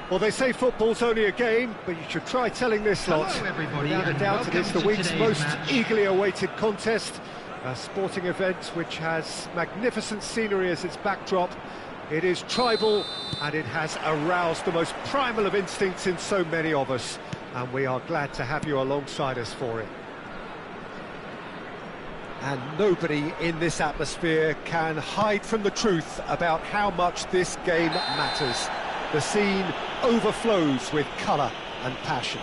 Well, they say football's only a game, but you should try telling this lot. Hello everybody, Without a doubt, it is the week's most eagerly awaited contest. A sporting event which has magnificent scenery as its backdrop. It is tribal, and it has aroused the most primal of instincts in so many of us. And we are glad to have you alongside us for it. And nobody in this atmosphere can hide from the truth about how much this game matters. The scene overflows with colour and passion.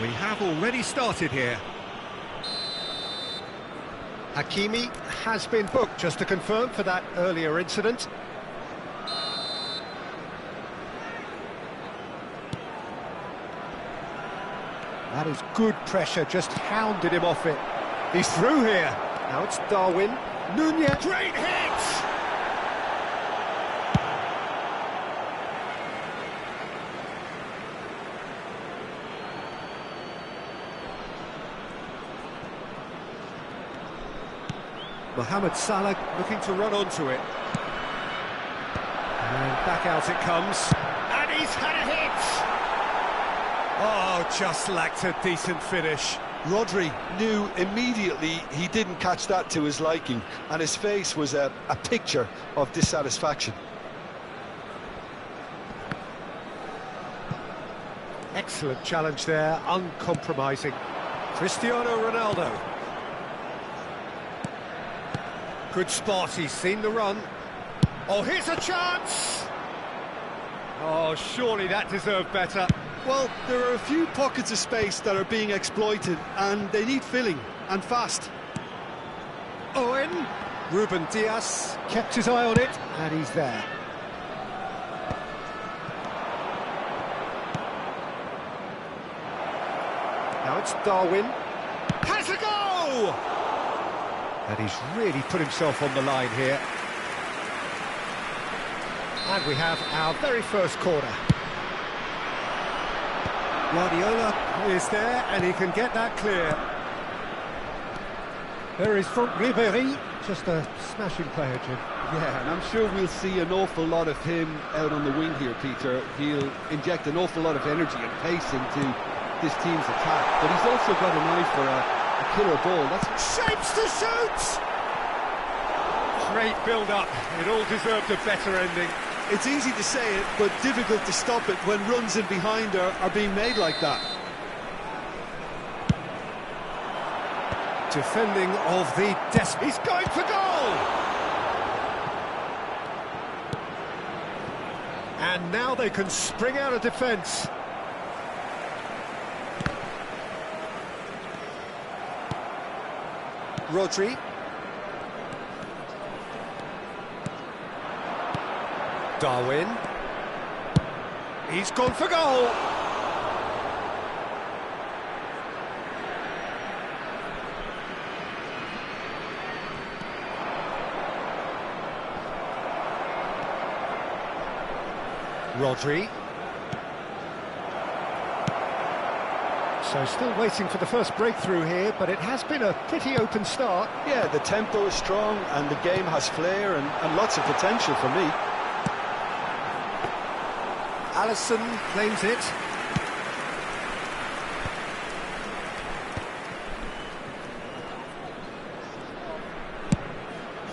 We have already started here. Hakimi has been booked, just to confirm, for that earlier incident. That is good pressure, just hounded him off it. He's through here. Now it's Darwin. Nunez. Great hit! Mohamed Salah looking to run onto it. And back out it comes. And he's had a hit! Oh, just lacked a decent finish. Rodri knew immediately he didn't catch that to his liking, and his face was a picture of dissatisfaction. Excellent challenge there, uncompromising. Cristiano Ronaldo. Good spot, he's seen the run. Oh, here's a chance! Oh, surely that deserved better. Well, there are a few pockets of space that are being exploited, and they need filling, and fast. Owen. Ruben Dias kept his eye on it, and he's there. Now it's Darwin. Has a go! And he's really put himself on the line here. And we have our very first corner. Guardiola is there, and he can get that clear. There is Franck Ribéry, just a smashing player, Jim. Yeah, and I'm sure we'll see an awful lot of him out on the wing here, Peter. He'll inject an awful lot of energy and pace into this team's attack, but he's also got an eye for a killer ball. That's shapes to shoot! Great build-up. It all deserved a better ending. It's easy to say it, but difficult to stop it when runs in behind are being made like that. Defending of the He's going for goal! And now they can spring out of defence. Rodri. Darwin. He's gone for goal! Rodri. So still waiting for the first breakthrough here, but it has been a pretty open start. Yeah, the tempo is strong and the game has flair and lots of potential for me. Alisson claims it.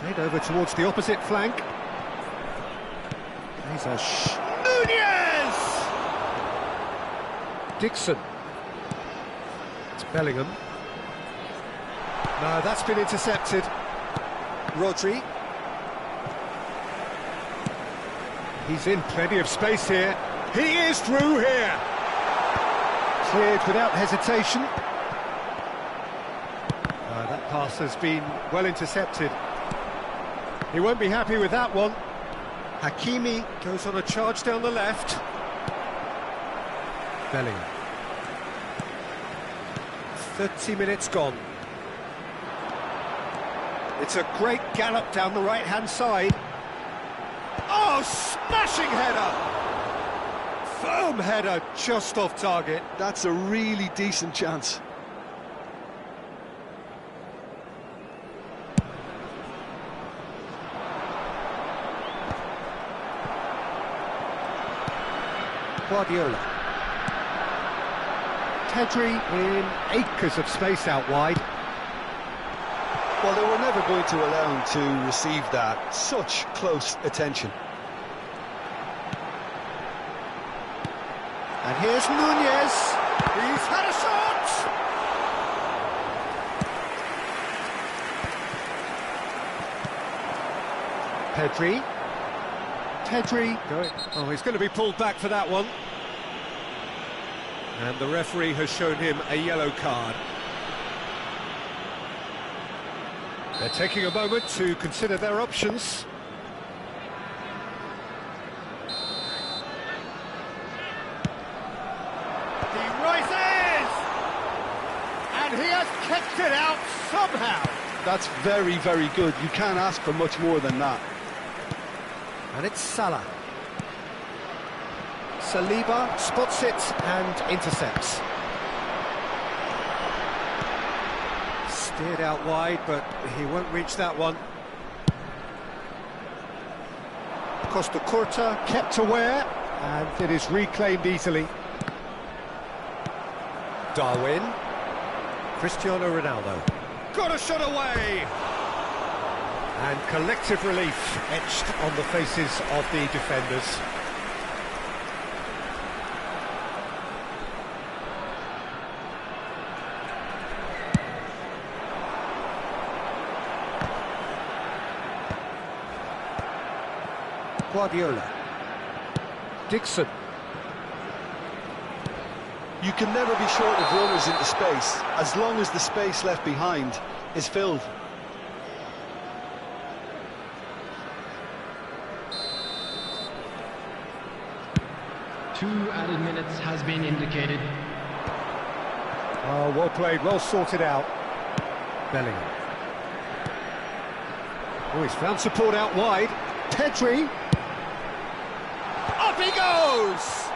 Played over towards the opposite flank. He's a Nunez! Dixon. It's Bellingham. No, that's been intercepted. Rodri. He's in plenty of space here. He is through here. Cleared without hesitation. That pass has been well intercepted. He won't be happy with that one. Hakimi goes on a charge down the left. Bellingham. 30 minutes gone. It's a great gallop down the right-hand side. Oh, smashing header! Firm header, just off target. That's a really decent chance. Guardiola. Pedri in acres of space out wide. Well, they were never going to allow him to receive that. Such close attention. And here's Nunez. He's had a shot! Pedri going. Oh, he's going to be pulled back for that one. And the referee has shown him a yellow card. They're taking a moment to consider their options. He rises! And he has kicked it out somehow. That's very, very good. You can't ask for much more than that. And it's Salah. Saliba spots it and intercepts. Steered out wide, but he won't reach that one. Costa Curta kept aware, and it is reclaimed easily. Darwin. Cristiano Ronaldo. Got a shot away! And collective relief etched on the faces of the defenders. Guardiola. Dixon. You can never be short of runners into space, as long as the space left behind is filled. Two added minutes has been indicated. Oh, well played, well sorted out. Bellingham. Oh, he's found support out wide. Pedri. Up he goes!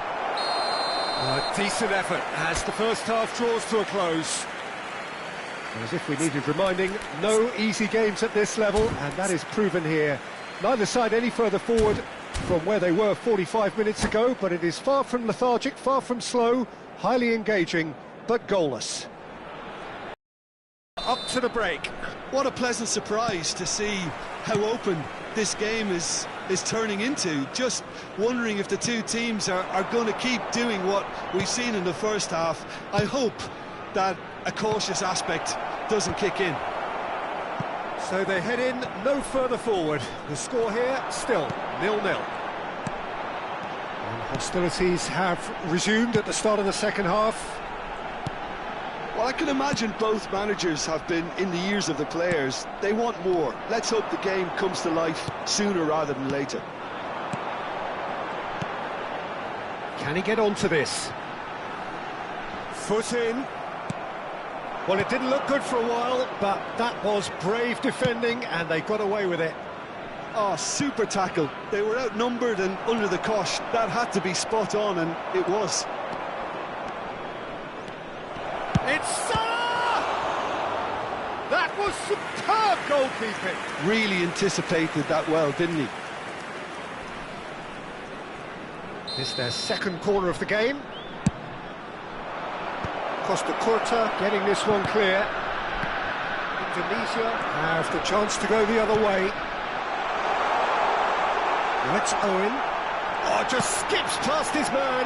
A decent effort as the first half draws to a close. As if we needed reminding, no easy games at this level, and that is proven here. Neither side any further forward from where they were 45 minutes ago, but it is far from lethargic, far from slow, highly engaging, but goalless. Up to the break. What a pleasant surprise to see how open this game is turning into. Just wondering if the two teams are going to keep doing what we've seen in the first half. I hope that a cautious aspect doesn't kick in. So they head in no further forward. The score here still 0-0. And hostilities have resumed at the start of the second half. Well, I can imagine both managers have been in the ears of the players. They want more. Let's hope the game comes to life sooner rather than later. Can he get onto this? Foot in. Well, it didn't look good for a while, but that was brave defending, and they got away with it. Oh, super tackle. They were outnumbered and under the cosh. That had to be spot on, and it was. It's Salah! That was superb goalkeeping. Really anticipated that well, didn't he? This is their second corner of the game. Costa Curta getting this one clear. Indonesia have the chance to go the other way. Let's Owen. Oh, just skips past his man.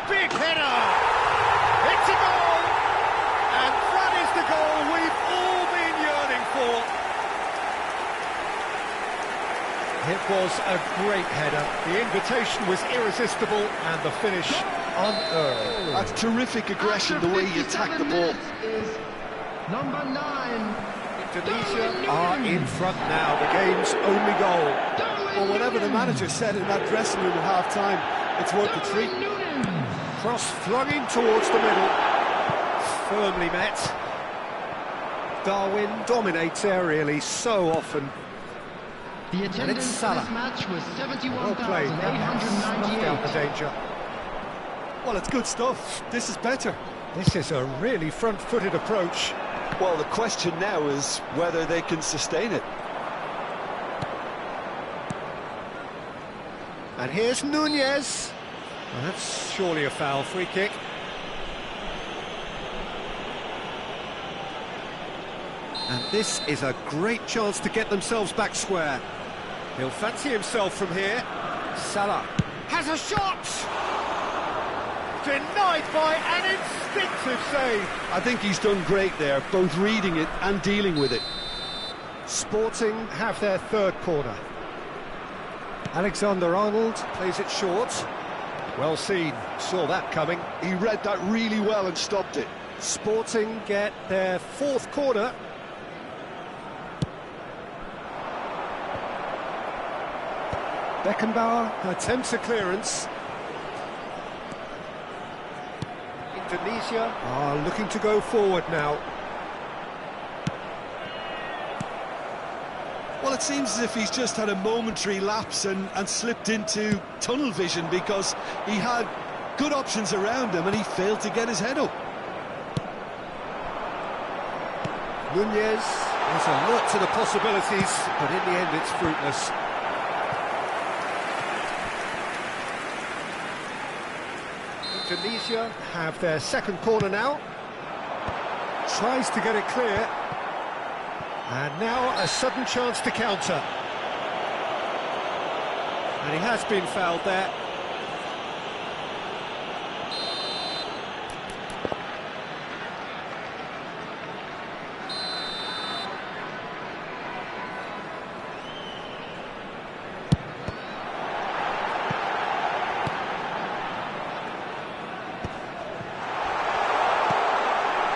Big header! It's a goal! And that is the goal we've all been yearning for. It was a great header. The invitation was irresistible and the finish unearned. That's terrific aggression, the way he attacked the ball. Number 9. Indonesia are in front now, the game's only goal. Well, whatever the manager said in that dressing room at half-time, it's worth the treat. Cross flung in towards the middle. Firmly met. Darwin dominates aerially so often. The attendance for this match was Well played. Snuffed out the danger. Well, it's good stuff. This is better. This is a really front-footed approach. Well, the question now is whether they can sustain it. And here's Nunez. Well, that's surely a foul. Free kick. And this is a great chance to get themselves back square. He'll fancy himself from here. Salah has a shot! Denied by an instinctive save. I think he's done great there, both reading it and dealing with it. Sporting have their third corner. Alexander-Arnold plays it short. Well seen, saw that coming. He read that really well and stopped it. Sporting get their fourth corner. Beckenbauer attempts a clearance. Indonesia are looking to go forward now. Well, it seems as if he's just had a momentary lapse and slipped into tunnel vision, because he had good options around him and he failed to get his head up. Nunez is alert to the possibilities, but in the end it's fruitless. Indonesia have their second corner now. Tries to get it clear. And now a sudden chance to counter. And he has been fouled there.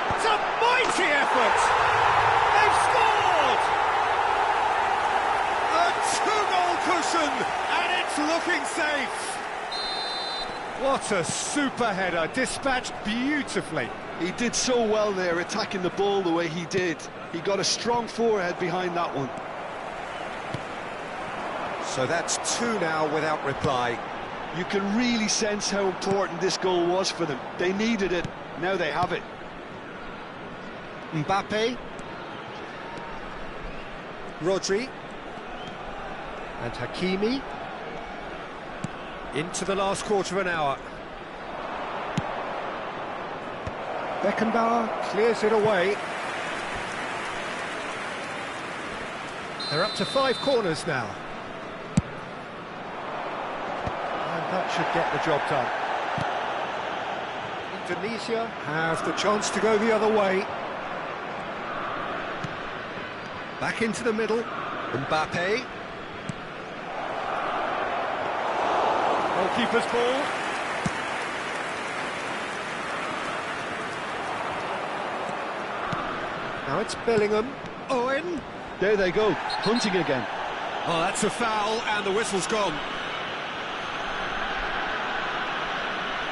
It's a mighty effort! They've scored! A two-goal cushion, and it's looking safe. What a super header, dispatched beautifully. He did so well there, attacking the ball the way he did. He got a strong forehead behind that one. So that's two now without reply. You can really sense how important this goal was for them. They needed it, now they have it. Mbappe. Rodri. And Hakimi. Into the last quarter of an hour. Beckenbauer clears it away. They're up to 5 corners now. And that should get the job done. Indonesia have the chance to go the other way. Back into the middle. Mbappe. Goalkeeper's ball. Now it's Bellingham. Owen. There they go, hunting again. Oh, that's a foul, and the whistle's gone.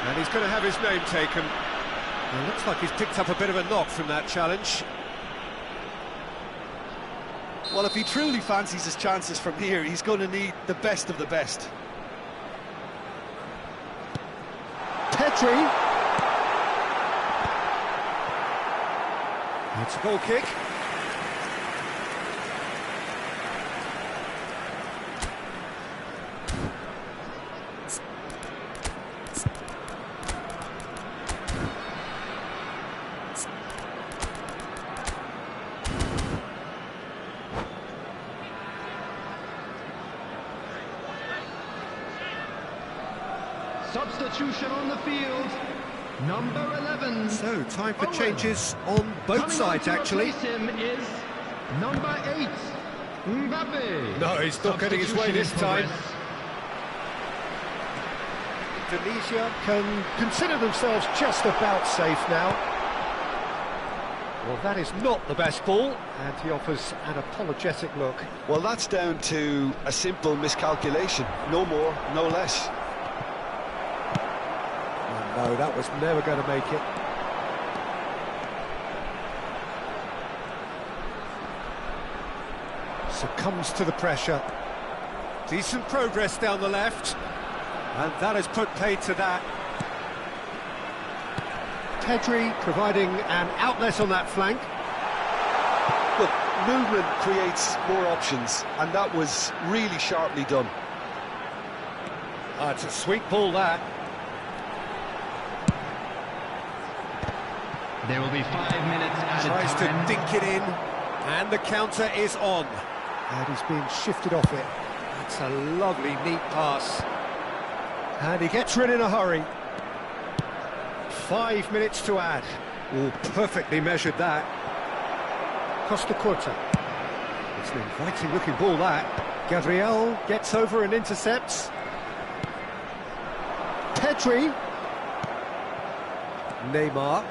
And he's going to have his name taken. Well, looks like he's picked up a bit of a knock from that challenge. Well, if he truly fancies his chances from here, he's going to need the best of the best. Pedri. It's a goal kick. Substitution on the field, number 11. So, time for changes on both sides, actually. Him is number 8, Mbappe. No, he's not getting his way this time. Indonesia can consider themselves just about safe now. Well, that is not the best ball, and he offers an apologetic look. Well, that's down to a simple miscalculation. No more, no less. No, that was never going to make it. Succumbs to the pressure. Decent progress down the left. And that has put paid to that. Pedri providing an outlet on that flank. Look, movement creates more options, and that was really sharply done. It's a sweet ball, that. There will be 5 minutes added Tries time. to dink it in, and the counter is on. And he's being shifted off it. That's a lovely, neat pass. And he gets rid in a hurry. 5 minutes to add. Oh, perfectly measured that. Costa Curta. It's an inviting-looking ball, that. Gabriel gets over and intercepts. Pedri. Neymar.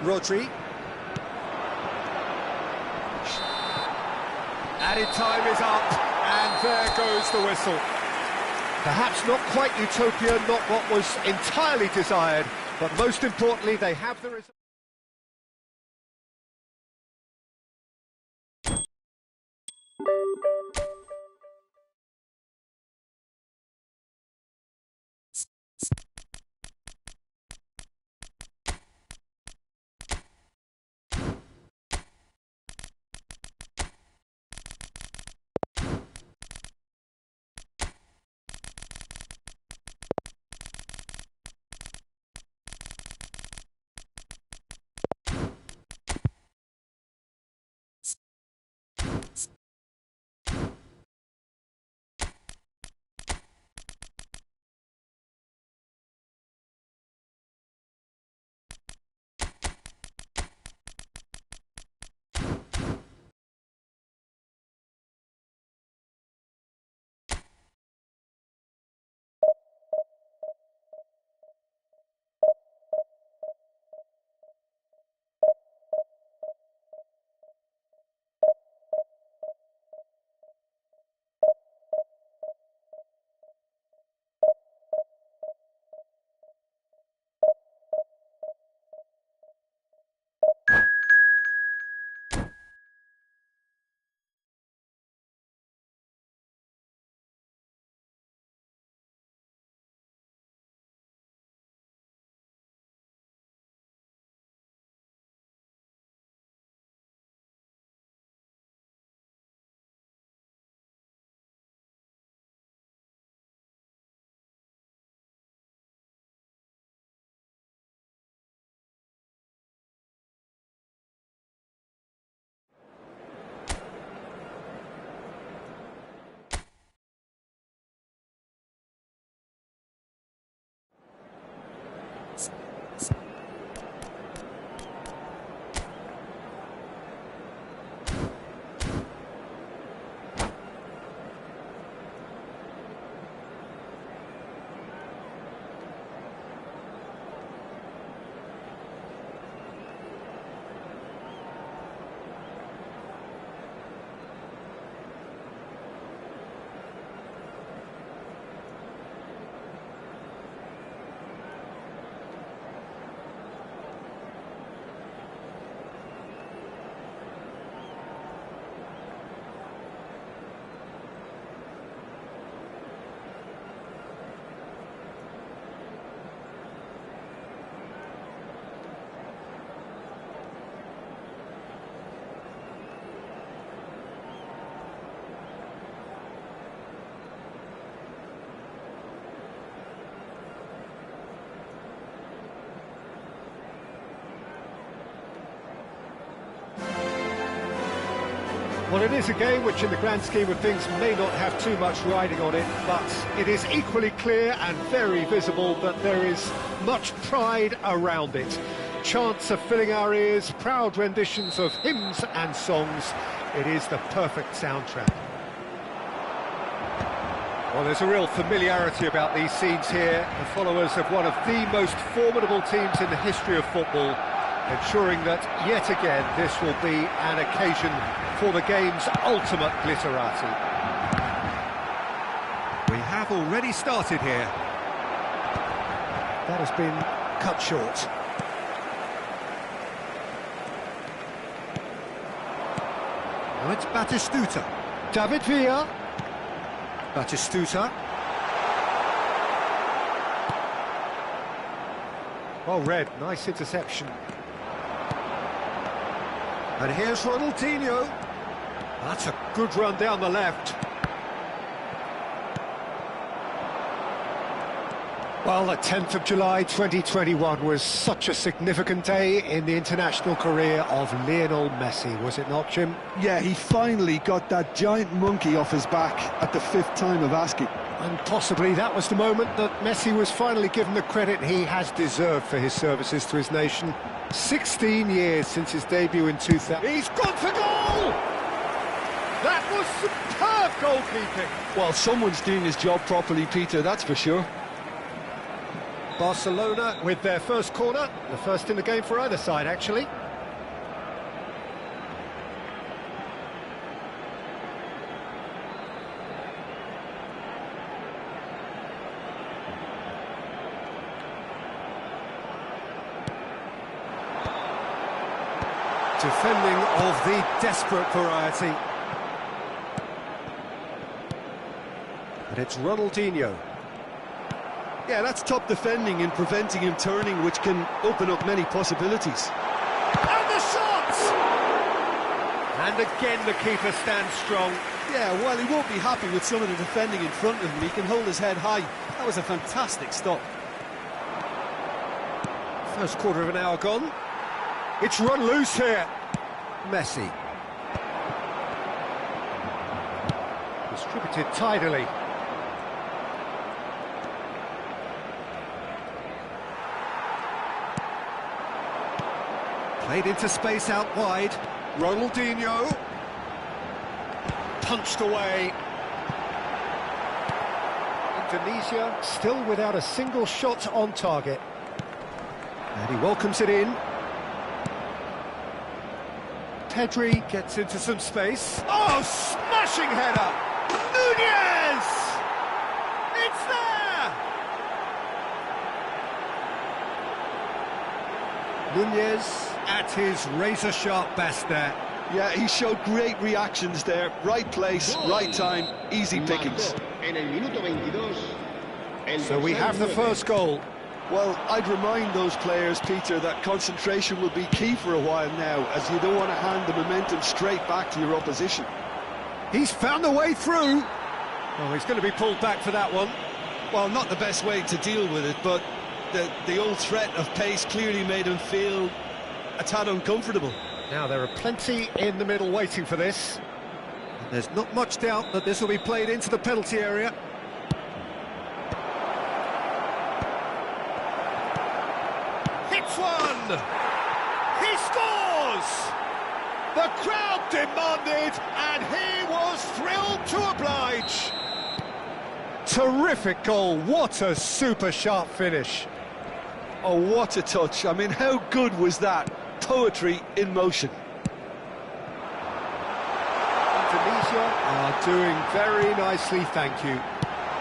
Rodri. Added time is up, and there goes the whistle. Perhaps not quite utopia, not what was entirely desired, but most importantly, they have the result. Well, it is a game which in the grand scheme of things may not have too much riding on it, but it is equally clear and very visible that there is much pride around it. Chants are filling our ears, proud renditions of hymns and songs. It is the perfect soundtrack. Well, there's a real familiarity about these scenes here, the followers of one of the most formidable teams in the history of football, ensuring that, yet again, this will be an occasion for the game's ultimate glitterati. We have already started here. That has been cut short. Now it's Batistuta. David Villa. Batistuta. Well read, nice interception. And here's Ronaldinho. That's a good run down the left. Well, the 10th of July 2021 was such a significant day in the international career of Lionel Messi, was it not, Jim? Yeah, he finally got that giant monkey off his back at the 5th time of asking. And possibly that was the moment that Messi was finally given the credit he has deserved for his services to his nation. 16 years since his debut in 2000. He's gone for goal! That was superb goalkeeping. Well, someone's doing his job properly, Peter, that's for sure. Barcelona with their first corner, the first in the game for either side, actually. Defending of the desperate variety. And it's Ronaldinho. Yeah, that's top defending and preventing him turning, which can open up many possibilities. And the shot! And again the keeper stands strong. Yeah, while he won't be happy with some of the defending in front of him, he can hold his head high. That was a fantastic stop. First quarter of an hour gone. It's run loose here. Messi. Distributed tidily. Played into space out wide. Ronaldinho. Punched away. Indonesia still without a single shot on target. And he welcomes it in. Pedri gets into some space. Oh, smashing header! Nunez! It's there! Nunez at his razor-sharp best there. Yeah, he showed great reactions there. Right place, right time, easy pickings. So we have the first goal. Well, I'd remind those players, Peter, that concentration will be key for a while now, as you don't want to hand the momentum straight back to your opposition. He's found a way through. Oh, he's going to be pulled back for that one. Well, not the best way to deal with it, but the old threat of pace clearly made him feel a tad uncomfortable. Now, there are plenty in the middle waiting for this. There's not much doubt that this will be played into the penalty area. One! He scores! The crowd demanded, and he was thrilled to oblige. Terrific goal, what a super sharp finish. Oh, what a touch. I mean, how good was that? Poetry in motion. Indonesia are doing very nicely, thank you.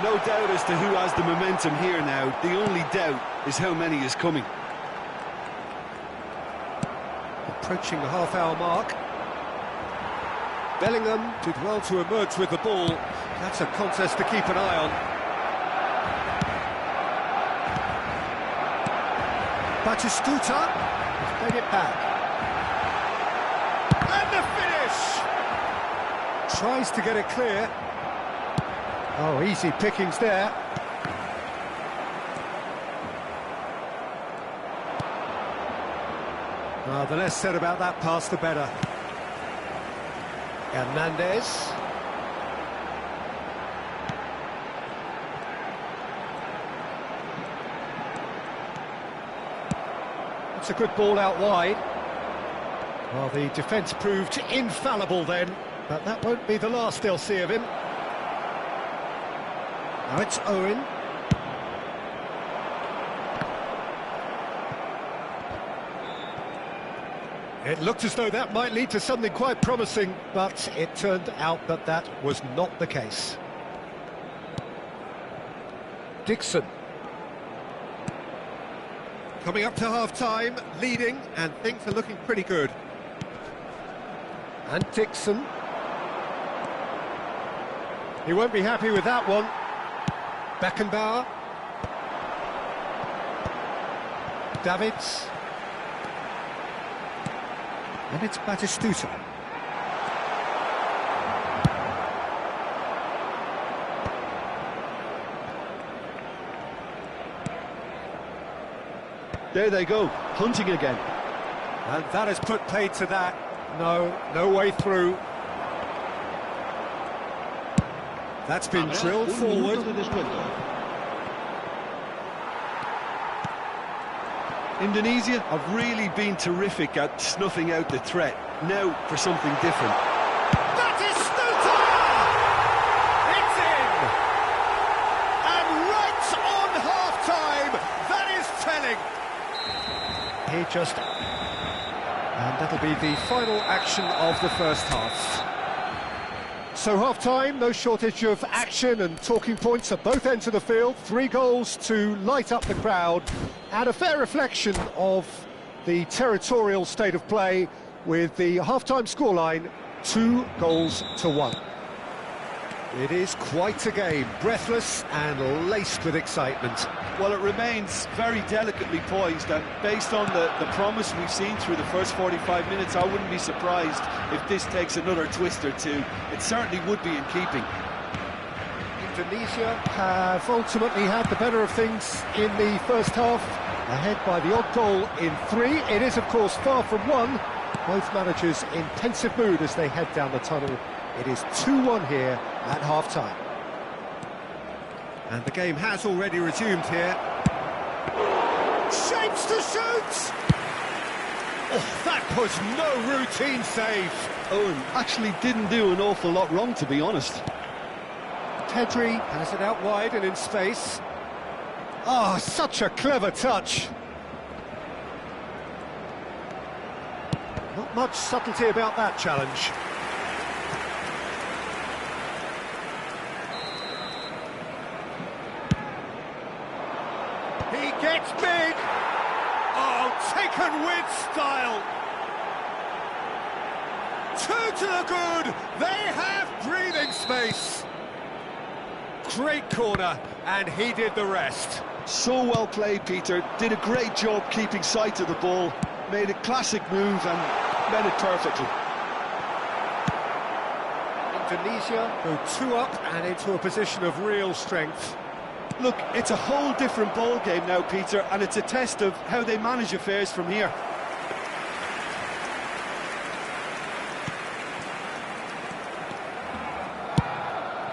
No doubt as to who has the momentum here now. The only doubt is how many is coming. Approaching the half-hour mark. Bellingham did well to emerge with the ball. That's a contest to keep an eye on. Batistuta has played it back. And the finish! Tries to get it clear. Oh, easy pickings there. The less said about that pass, the better. Hernandez. It's a good ball out wide. Well, the defence proved infallible then, but that won't be the last they'll see of him. Now it's Owen. It looked as though that might lead to something quite promising, but it turned out that that was not the case. Dixon. Coming up to half-time, leading, and things are looking pretty good. And Dixon. He won't be happy with that one. Beckenbauer. Davids. And it's Batistuta. There they go, hunting again. And that has put paid to that. No way through. That's been drilled forward. Indonesia have really been terrific at snuffing out the threat. Now for something different. Batistuta! It's in! And right on half-time, that is telling. He just... And that'll be the final action of the first half. So half-time, no shortage of action and talking points at both ends of the field. 3 goals to light up the crowd, and a fair reflection of the territorial state of play with the half-time scoreline 2-1. It is quite a game, breathless and laced with excitement. Well, it remains very delicately poised, and based on the promise we've seen through the first 45 minutes, I wouldn't be surprised if this takes another twist or two. It certainly would be in keeping. Indonesia have ultimately had the better of things in the first half, ahead by the odd goal in 3. It is, of course, far from 1. Both managers in pensive mood as they head down the tunnel. It is 2-1 here at half-time. And the game has already resumed here. Shapes to shoot! Oh, that was no routine save. Owen actually didn't do an awful lot wrong, to be honest. Tedri has it out wide and in space. Ah, such a clever touch. Not much subtlety about that challenge. He gets big. Oh, taken with style. 2 to the good. They have breathing space. Great corner, and he did the rest. So well played, Peter. Did a great job keeping sight of the ball. Made a classic move and met it perfectly. Indonesia go 2 up and into a position of real strength. Look, it's a whole different ball game now, Peter, and it's a test of how they manage affairs from here.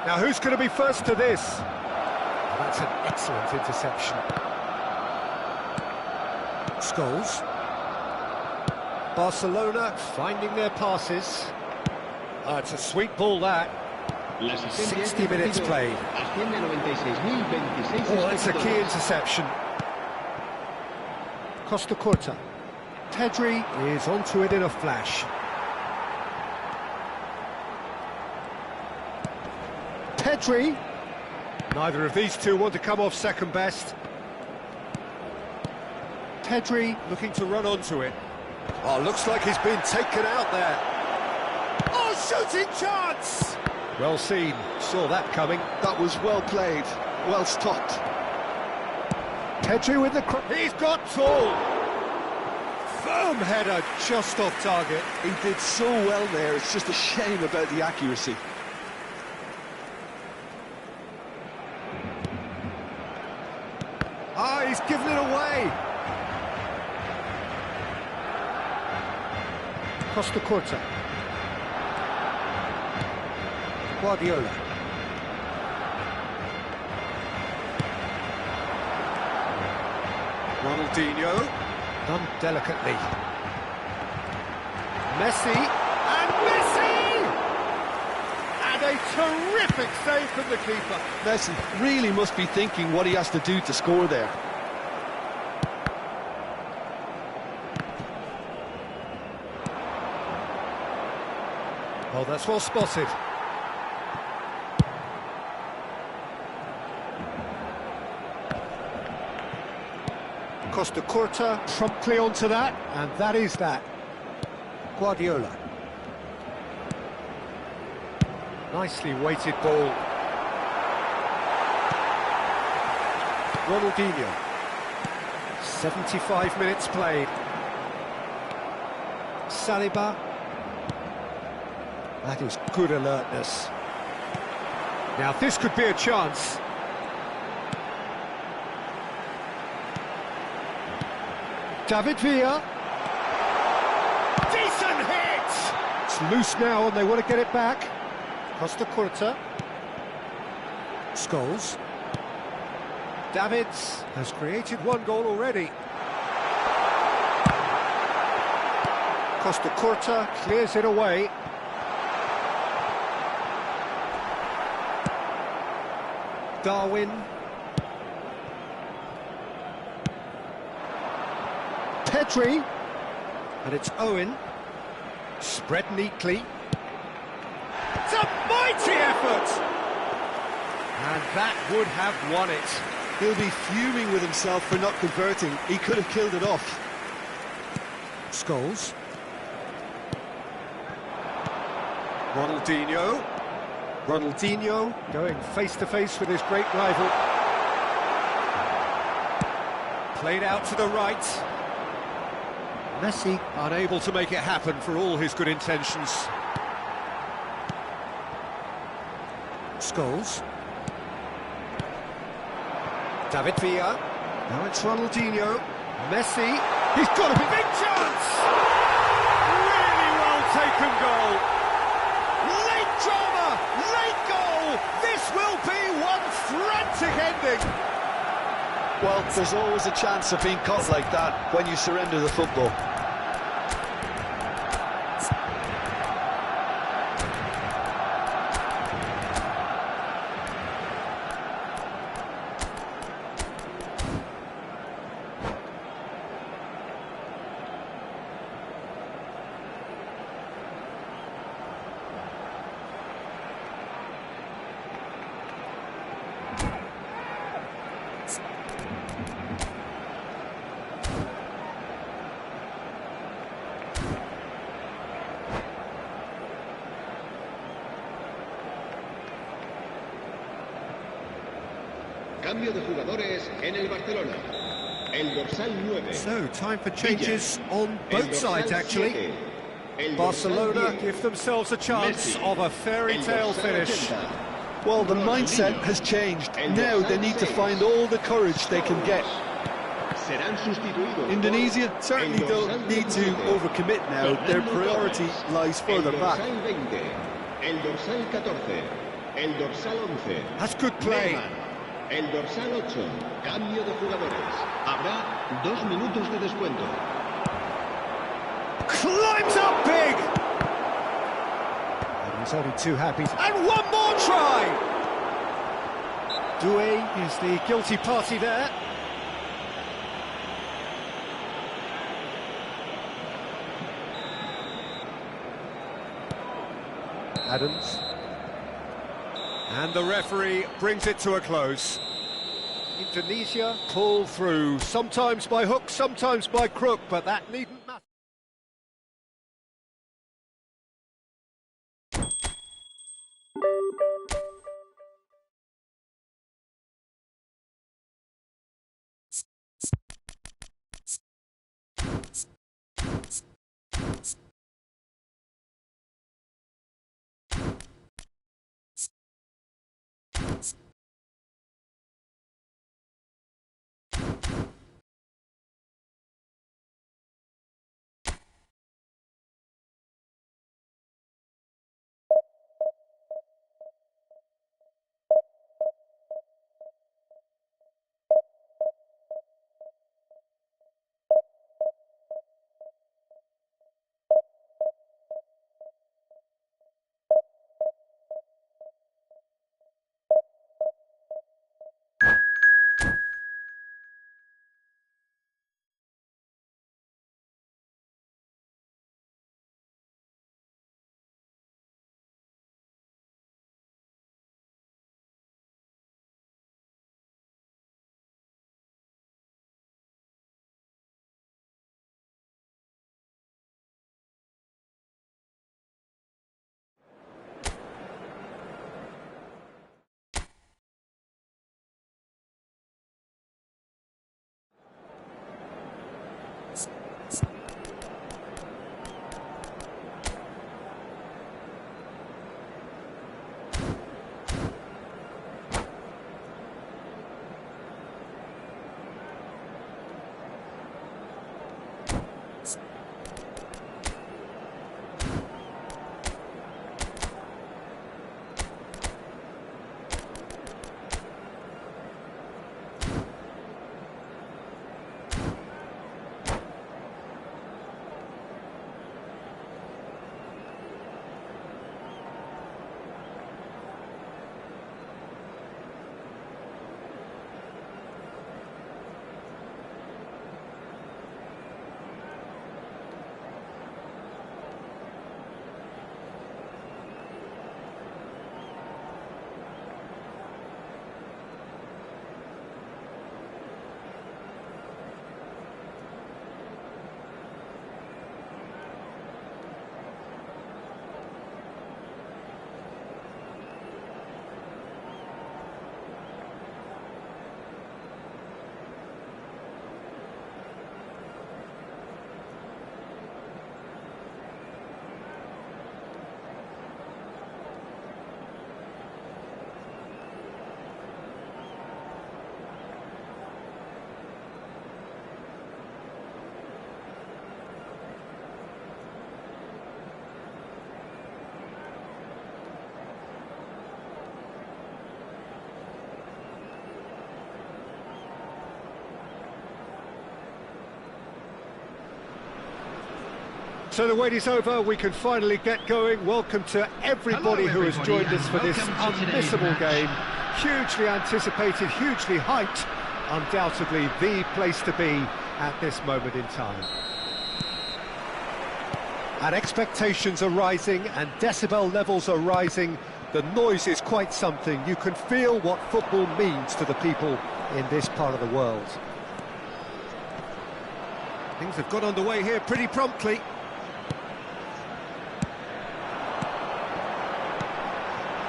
Now, who's going to be first to this? That's an excellent interception. Scholes. Barcelona finding their passes. Oh, it's a sweet ball, that. 60 minutes played. Oh, that's a key interception. Costa Curta. Tedri is onto it in a flash. Tedri. Neither of these two want to come off second best. Tedri looking to run onto it. Oh, looks like he's been taken out there. Oh, shooting chance! Well seen, saw that coming. That was well played, well stopped. Tedri with the... He's got tall! Firm header, just off target. He did so well there, it's just a shame about the accuracy. Ah, he's given it away! Costa Curta. Guardiola. Ronaldinho. Done delicately. Messi. And Messi! And a terrific save from the keeper. Messi really must be thinking what he has to do to score there. Oh, that's well spotted. Costa Curta promptly onto that, and that is that. Guardiola. Nicely weighted ball. Ronaldinho. 75 minutes played. Saliba. That is good alertness. Now this could be a chance. David Villa. Decent hit! It's loose now and they want to get it back. Costa Curta. Scholes. Davids has created one goal already. Costa Curta clears it away. Darwin. Pedri. And it's Owen. Spread neatly. It's a mighty effort! And that would have won it. He'll be fuming with himself for not converting. He could have killed it off. Scholes. Ronaldinho. Ronaldinho going face-to-face with his great rival. Played out to the right. Messi unable to make it happen for all his good intentions. Scholes. David Villa. Now it's Ronaldinho. Messi. He's got a big chance! Really well taken goal. Late drama, late goal. This will be one frantic ending. Well, there's always a chance of being caught like that when you surrender the football. Cambio de jugadores en el Barcelona. El dorsal 9. So, time for changes on both sides, actually. Barcelona give themselves a chance of a fairy tale finish. Well, the mindset has changed. Now they need to find all the courage they can get. Indonesia certainly don't need to overcommit now. Their priority lies further back. El dorsal 14. El dorsal 11. That's good play. El dorsal 8, cambio de jugadores. Habrá 2 minutos de descuento. Climbs up big! And he's only too happy. And one more try! Doué is the guilty party there. Adams. And the referee brings it to a close. Indonesia pull through, sometimes by hook, sometimes by crook, but that needn't So the wait is over, we can finally get going. Welcome to everybody who has joined us for this unmissable game. Hugely anticipated, hugely hyped, undoubtedly the place to be at this moment in time. And expectations are rising and decibel levels are rising. The noise is quite something. You can feel what football means to the people in this part of the world. Things have got underway here pretty promptly.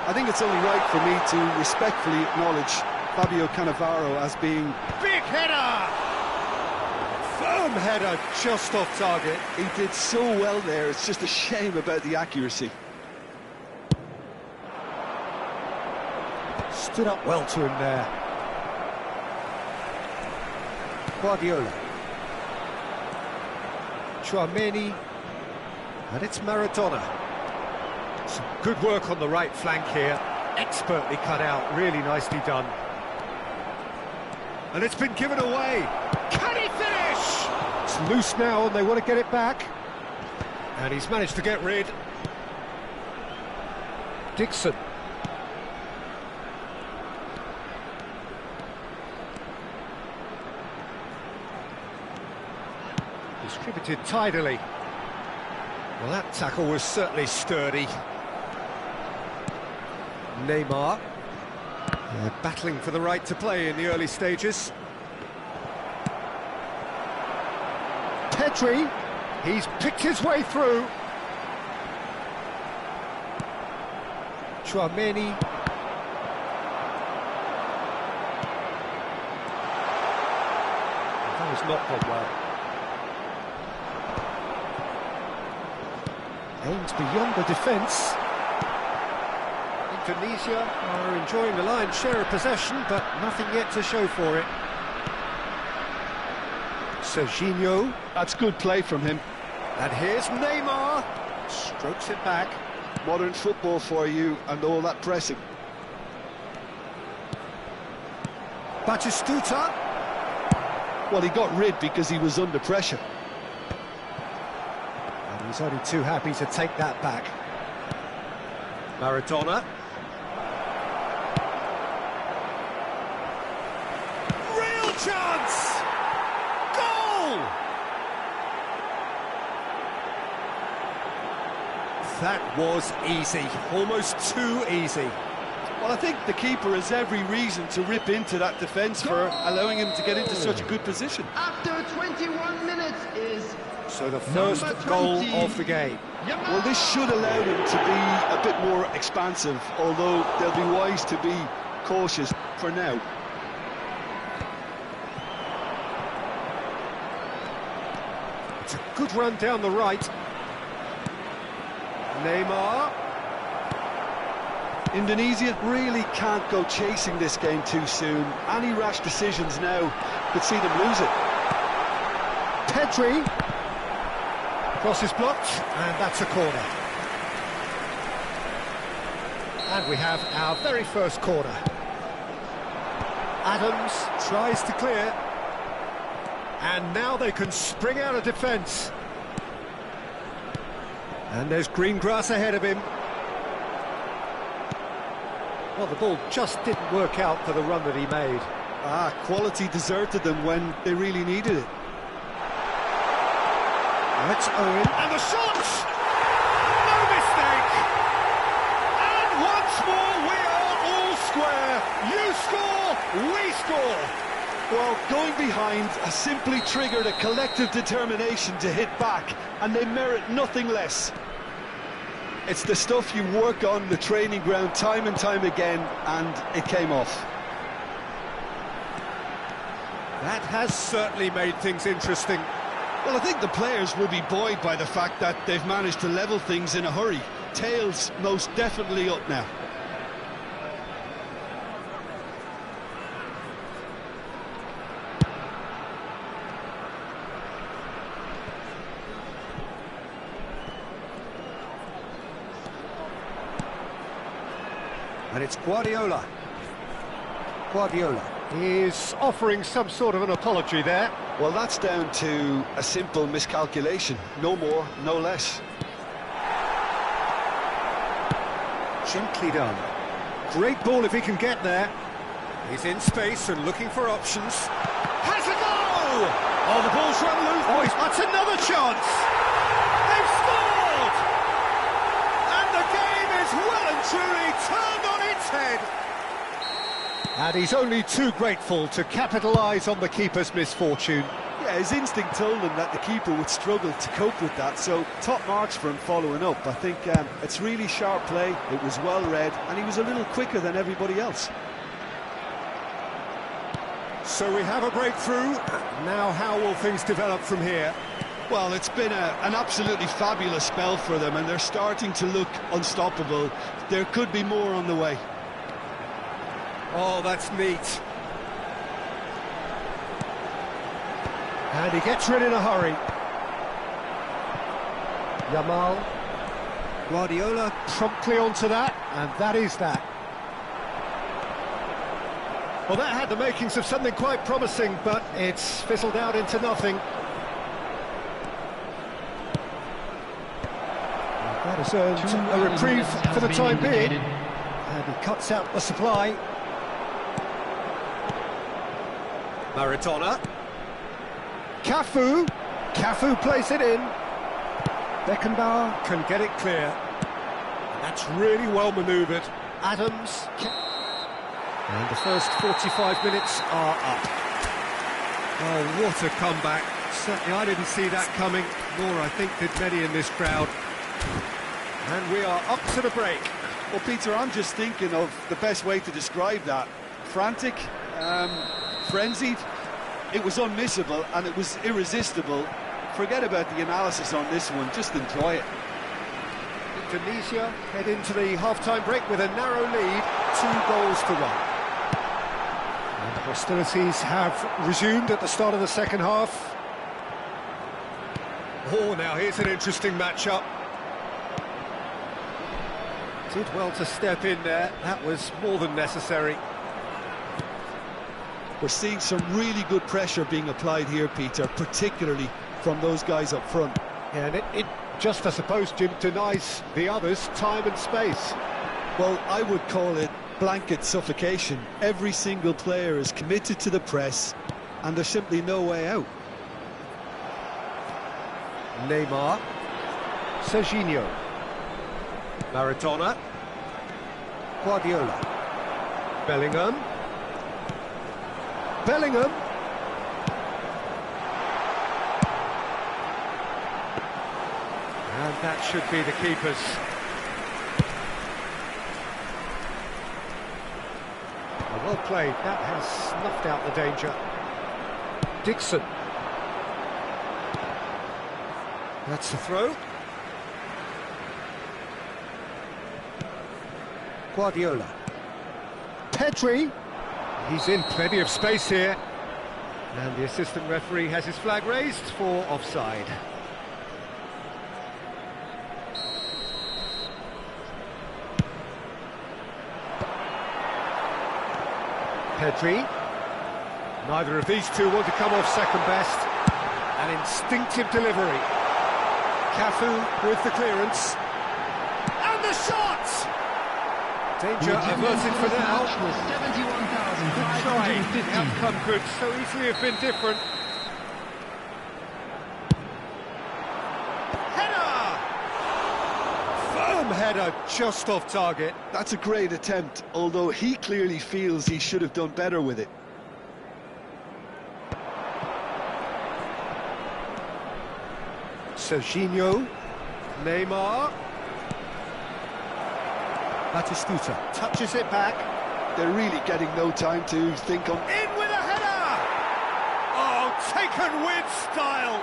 I think it's only right for me to respectfully acknowledge Fabio Cannavaro as being... Big header! Firm header, just off target. He did so well there, it's just a shame about the accuracy. Stood up well to him there. Guardiola. Chouameni. And it's Maradona. Some good work on the right flank here. Expertly cut out, really nicely done. And it's been given away. Can he finish? It's loose now and they want to get it back. And he's managed to get rid. Dixon. Distributed tidily. Well, that tackle was certainly sturdy. Neymar. They're battling for the right to play in the early stages. Pedri. He's picked his way through. Chouameni. That was not gone well. Aims beyond the defence. Indonesia are enjoying the lion's share of possession, but nothing yet to show for it. Serginho. That's good play from him. And here's Neymar. Strokes it back. Modern football for you and all that pressing. Batistuta. Well, he got rid because he was under pressure. And he's only too happy to take that back. Maradona. Real chance! Goal! That was easy, almost too easy. Well, I think the keeper has every reason to rip into that defence for allowing him to get into such a good position. After 21 minutes is... So the first goal of the game. Well, this should allow them to be a bit more expansive, although they'll be wise to be cautious for now. It's a good run down the right. Neymar. Indonesia really can't go chasing this game too soon. Any rash decisions now could see them lose it. Pedri. Cross is blocked, and that's a corner. And we have our very first corner. Adams tries to clear. And now they can spring out of defence. And there's green grass ahead of him. Well, the ball just didn't work out for the run that he made. Quality deserted them when they really needed it. That's Owen. And the shot! No mistake! And once more we are all square. You score, we score. Well, going behind has simply triggered a collective determination to hit back, and they merit nothing less. It's the stuff you work on the training ground time and time again, and it came off. That has certainly made things interesting. Well, I think the players will be buoyed by the fact that they've managed to level things in a hurry. Tails most definitely up now. And it's Guardiola. Guardiola. He's offering some sort of an apology there. Well, that's down to a simple miscalculation. No more, no less. Gently done. Great ball if he can get there. He's in space and looking for options. Has a goal! Oh, the ball's run loose. Oh, that's another chance. They've scored! And the game is well and truly turned on its head. And he's only too grateful to capitalise on the keeper's misfortune. Yeah, his instinct told him that the keeper would struggle to cope with that, so top marks for him following up. I think it's really sharp play, it was well read, and he was a little quicker than everybody else. So we have a breakthrough. Now how will things develop from here? Well, it's been an absolutely fabulous spell for them, and they're starting to look unstoppable. There could be more on the way. Oh, that's neat. And he gets rid in a hurry. Yamal. Guardiola promptly onto that, and that is that. Well, that had the makings of something quite promising, but it's fizzled out into nothing. That has earned a reprieve for the time being. And he cuts out the supply. Maradona. Cafu plays it in. Beckenbauer can get it clear. And that's really well manoeuvred. Adams. And the first 45 minutes are up. Oh, what a comeback. Certainly I didn't see that coming, nor I think did many in this crowd. And we are up to the break. Well, Peter, I'm just thinking of the best way to describe that. Frantic, frenzied. It was unmissable and it was irresistible. Forget about the analysis on this one, just enjoy it. Indonesia head into the half-time break with a narrow lead, 2-1. And hostilities have resumed at the start of the second half. Oh, now here's an interesting matchup. Did well to step in there, that was more than necessary. We're seeing some really good pressure being applied here, Peter, particularly from those guys up front. Yeah, and it just, I suppose, Jim, denies the others time and space. Well, I would call it blanket suffocation. Every single player is committed to the press, and there's simply no way out. Neymar. Serginho. Maradona. Guardiola. Bellingham. And that should be the keeper's. Well played, that has snuffed out the danger. Dixon. That's the throw. Guardiola. Pedri. He's in plenty of space here. And the assistant referee has his flag raised for offside. Pedri. Neither of these two want to come off second best. An instinctive delivery. Cafu with the clearance. And the shot! Danger averted for now. Good try. The outcome could so easily have been different. Header! Firm header, just off target. That's a great attempt, although he clearly feels he should have done better with it. Serginho. Neymar. Batistuta touches it back. They're really getting no time to think on. In with a header! Oh, taken with style.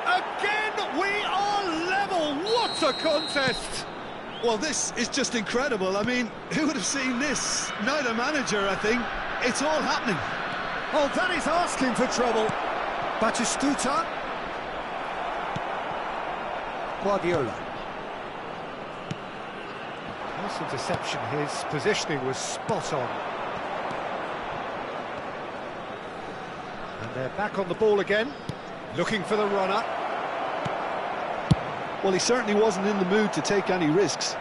Again, we are level. What a contest! Well, this is just incredible. I mean, who would have seen this? Neither manager, I think. It's all happening. Oh, that is asking for trouble. Batistuta. Guardiola. Nice interception, his positioning was spot on. They're back on the ball again, looking for the runner. Well, he certainly wasn't in the mood to take any risks.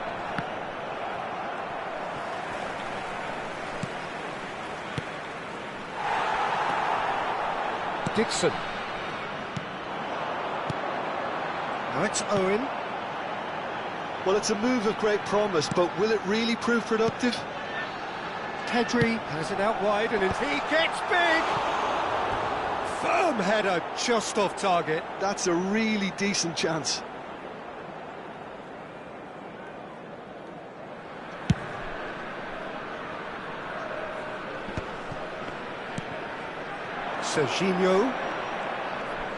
Dixon. Now it's Owen. Well, it's a move of great promise, but will it really prove productive? Pedri has it out wide and he gets big! Firm header just off target. That's a really decent chance. Serginho.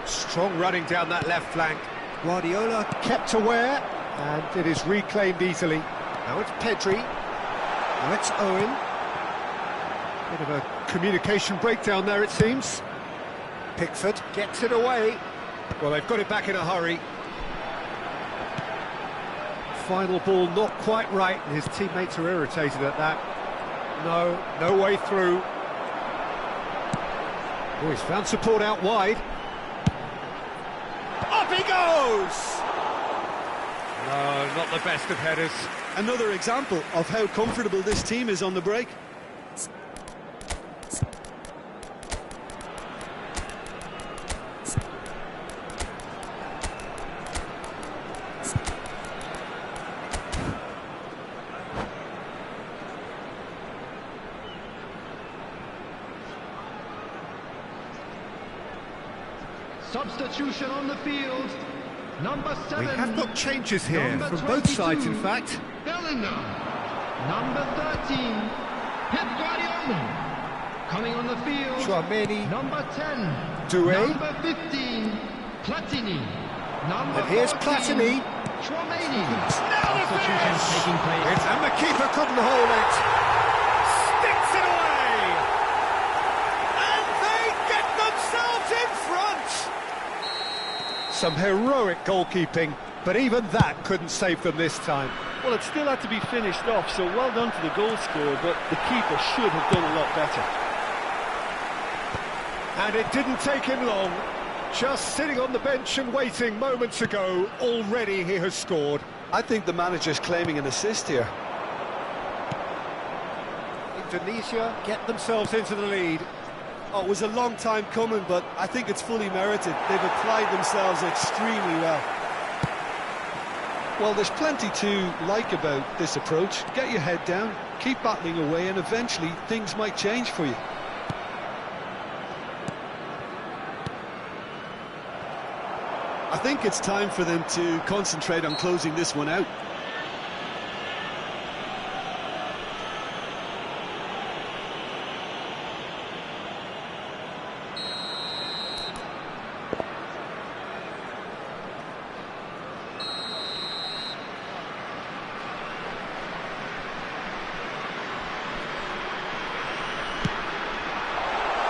Strong running down that left flank. Guardiola kept aware and it is reclaimed easily. Now it's Pedri. Now it's Owen. Bit of a communication breakdown there, it seems. Pickford gets it away. Well, they've got it back in a hurry. Final ball not quite right, and his teammates are irritated at that. No way through. Oh, he's found support out wide. Up he goes! No, not the best of headers. Another example of how comfortable this team is on the break. Substitution on the field. Number 7. We have got changes here from both sides, in fact. Bellingham. Number 13. Pep Guardiola. Coming on the field. Chouameni. Number 10. Doué. Number 15. Platini. Number And here's 14, Platini. Chouameni. Now the Substitution finish! taking place. And the keeper couldn't hold it. Sticks it away! And they get themselves in front! Some heroic goalkeeping, but even that couldn't save them this time. Well, it still had to be finished off, so well done to the goal scorer, but the keeper should have done a lot better. And it didn't take him long. Just sitting on the bench and waiting moments ago, already he has scored. I think the manager's claiming an assist here. Indonesia get themselves into the lead. Oh, it was a long time coming, but I think it's fully merited. They've applied themselves extremely well. Well, there's plenty to like about this approach. Get your head down, keep battling away, and eventually things might change for you. I think it's time for them to concentrate on closing this one out.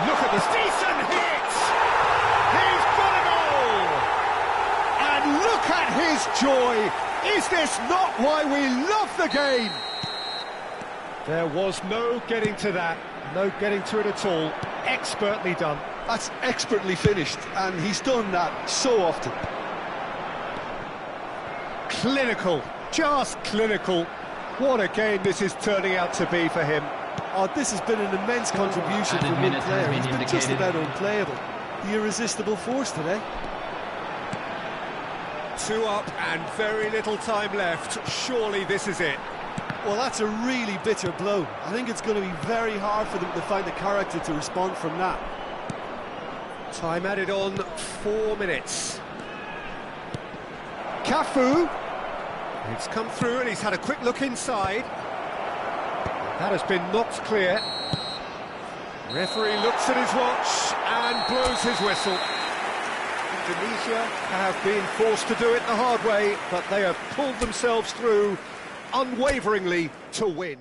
Look at this decent hit! He's got a goal! And look at his joy! Is this not why we love the game? There was no getting to that, no getting to it at all. Expertly done. That's expertly finished, and he's done that so often. Clinical, just clinical. What a game this is turning out to be for him. Oh, this has been an immense contribution Added from one minutes has player. been He's been just indicated. about unplayable. The irresistible force today. 2 up and very little time left. Surely this is it. Well, that's a really bitter blow. I think it's going to be very hard for them to find the character to respond from that. Time added on, 4 minutes. Cafu. It's come through and he's had a quick look inside. That has been knocked clear. Referee looks at his watch and blows his whistle. Indonesia have been forced to do it the hard way, but they have pulled themselves through unwaveringly to win.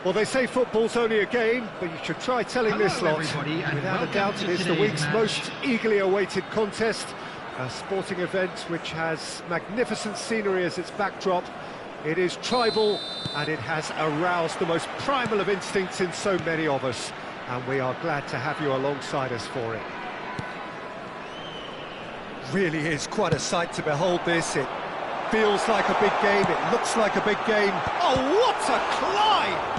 Well, they say football's only a game, but you should try telling this lot. Everybody, and Without a doubt, it is the week's most eagerly awaited contest. A sporting event which has magnificent scenery as its backdrop. It is tribal, and it has aroused the most primal of instincts in so many of us. And we are glad to have you alongside us for it. Really is quite a sight to behold this. It feels like a big game, it looks like a big game. Oh, what a climb!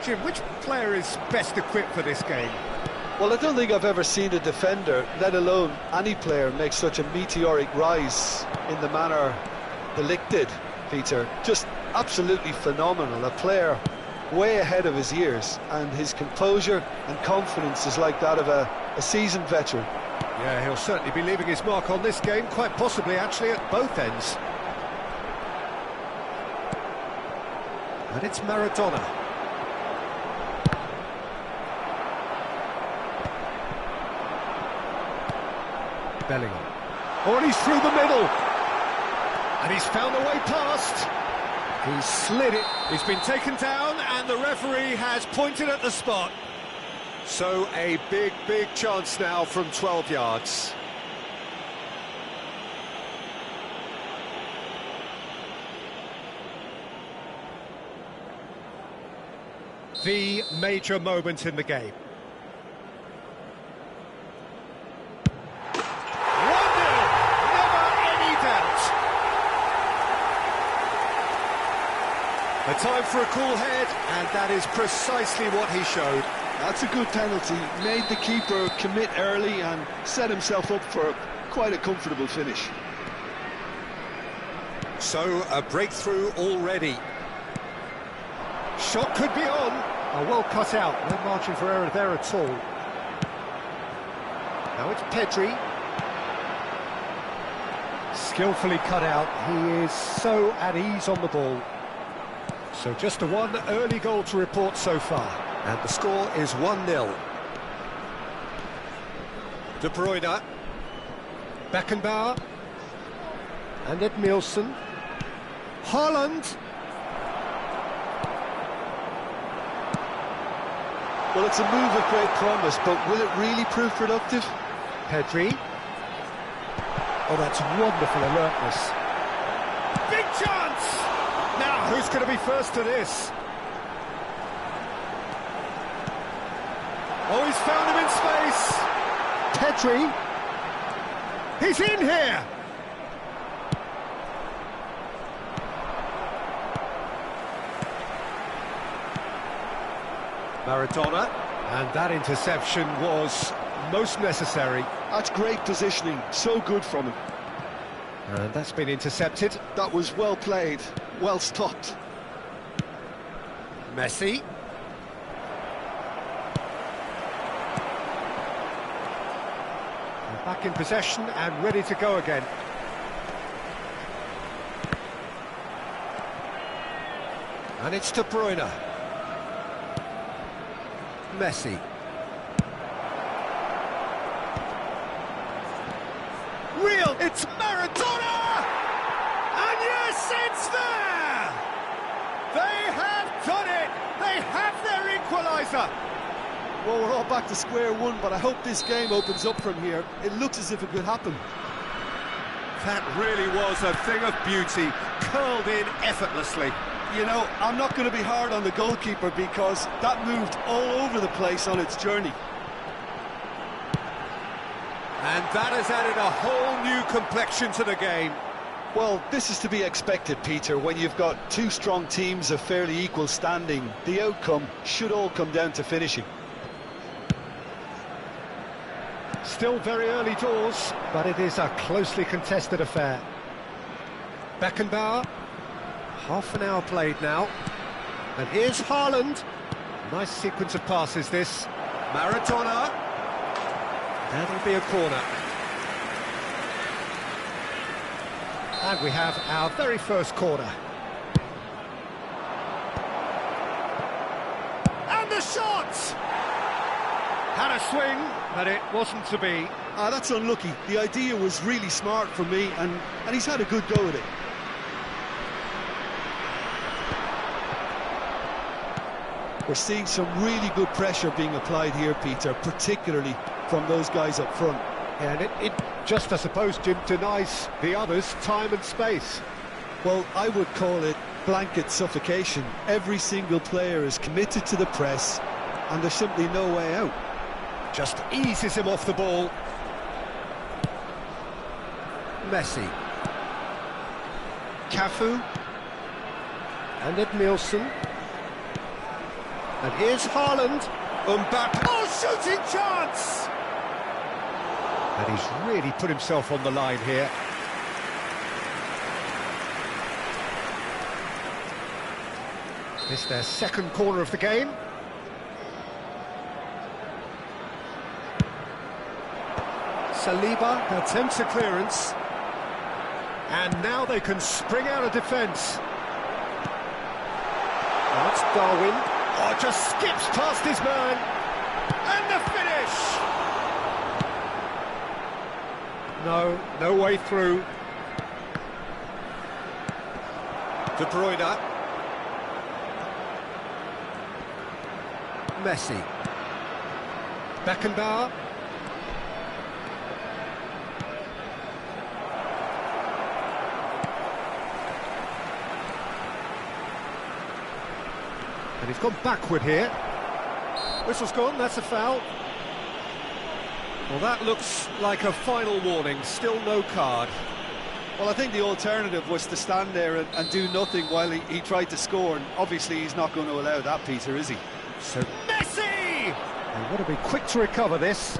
Jim, which player is best equipped for this game? Well, I don't think I've ever seen a defender, let alone any player, make such a meteoric rise in the manner the Ligt did, Peter. Just absolutely phenomenal. A player way ahead of his years, and his composure and confidence is like that of a seasoned veteran. Yeah, he'll certainly be leaving his mark on this game, quite possibly actually at both ends. And it's Maradona. Bellingham. Oh, and he's through the middle. And he's found a way past. He's slid it. He's been taken down, and the referee has pointed at the spot. So a big, big chance now from 12 yards. The major moment in the game. 1-0, never any doubt. A time for a cool head, and that is precisely what he showed. That's a good penalty. Made the keeper commit early and set himself up for quite a comfortable finish. So, a breakthrough already. Shot could be on. Oh, well cut out. No margin for error there at all. Now it's Pedri. Skillfully cut out. He is so at ease on the ball. So just the one early goal to report so far. And the score is 1-0. De Bruyne. Beckenbauer. And Edmilson. Haaland. Well, it's a move of great promise, but will it really prove productive? Pedri. Oh, that's wonderful alertness. Big chance! Now, who's going to be first to this? Oh, he's found him in space. Pedri. He's in here. Maradona, and that interception was most necessary. That's great positioning, so good from him. And that's been intercepted. That was well played, well stopped. Messi. Back in possession and ready to go again. And it's De Bruyne. Messi. Real, it's Maradona! And yes, it's there! They have done it! They have their equaliser! Well, we're all back to square one, but I hope this game opens up from here. It looks as if it could happen. That really was a thing of beauty, curled in effortlessly. You know, I'm not going to be hard on the goalkeeper because that moved all over the place on its journey. And that has added a whole new complexion to the game. Well, this is to be expected, Peter. When you've got two strong teams of fairly equal standing, the outcome should all come down to finishing. Still very early doors, but it is a closely contested affair. Beckenbauer. Half an hour played now. And here's Haaland. Nice sequence of passes, this. Maradona. That'll be a corner. And we have our very first corner. And the shot! Had a swing, but it wasn't to be. That's unlucky. The idea was really smart for me, and he's had a good go at it. We're seeing some really good pressure being applied here, Peter, particularly from those guys up front. Yeah, and it just, I suppose, Jim, denies the others time and space. Well, I would call it blanket suffocation. Every single player is committed to the press, and there's simply no way out. Just eases him off the ball. Messi. Cafu. And Nielsen. And here's Haaland. Mbappe. Oh, shooting chance! And he's really put himself on the line here. It's their second corner of the game. Saliba attempts a clearance. And now they can spring out of defence. That's Darwin. Oh, just skips past his man. And the finish! No way through. De Bruyne. Messi. Beckenbauer. And he's gone backward here. Whistle's gone, that's a foul. Well, that looks like a final warning, still no card. Well, I think the alternative was to stand there and do nothing while he tried to score, and obviously he's not going to allow that, Peter, is he? So Messi! They want to be quick to recover this.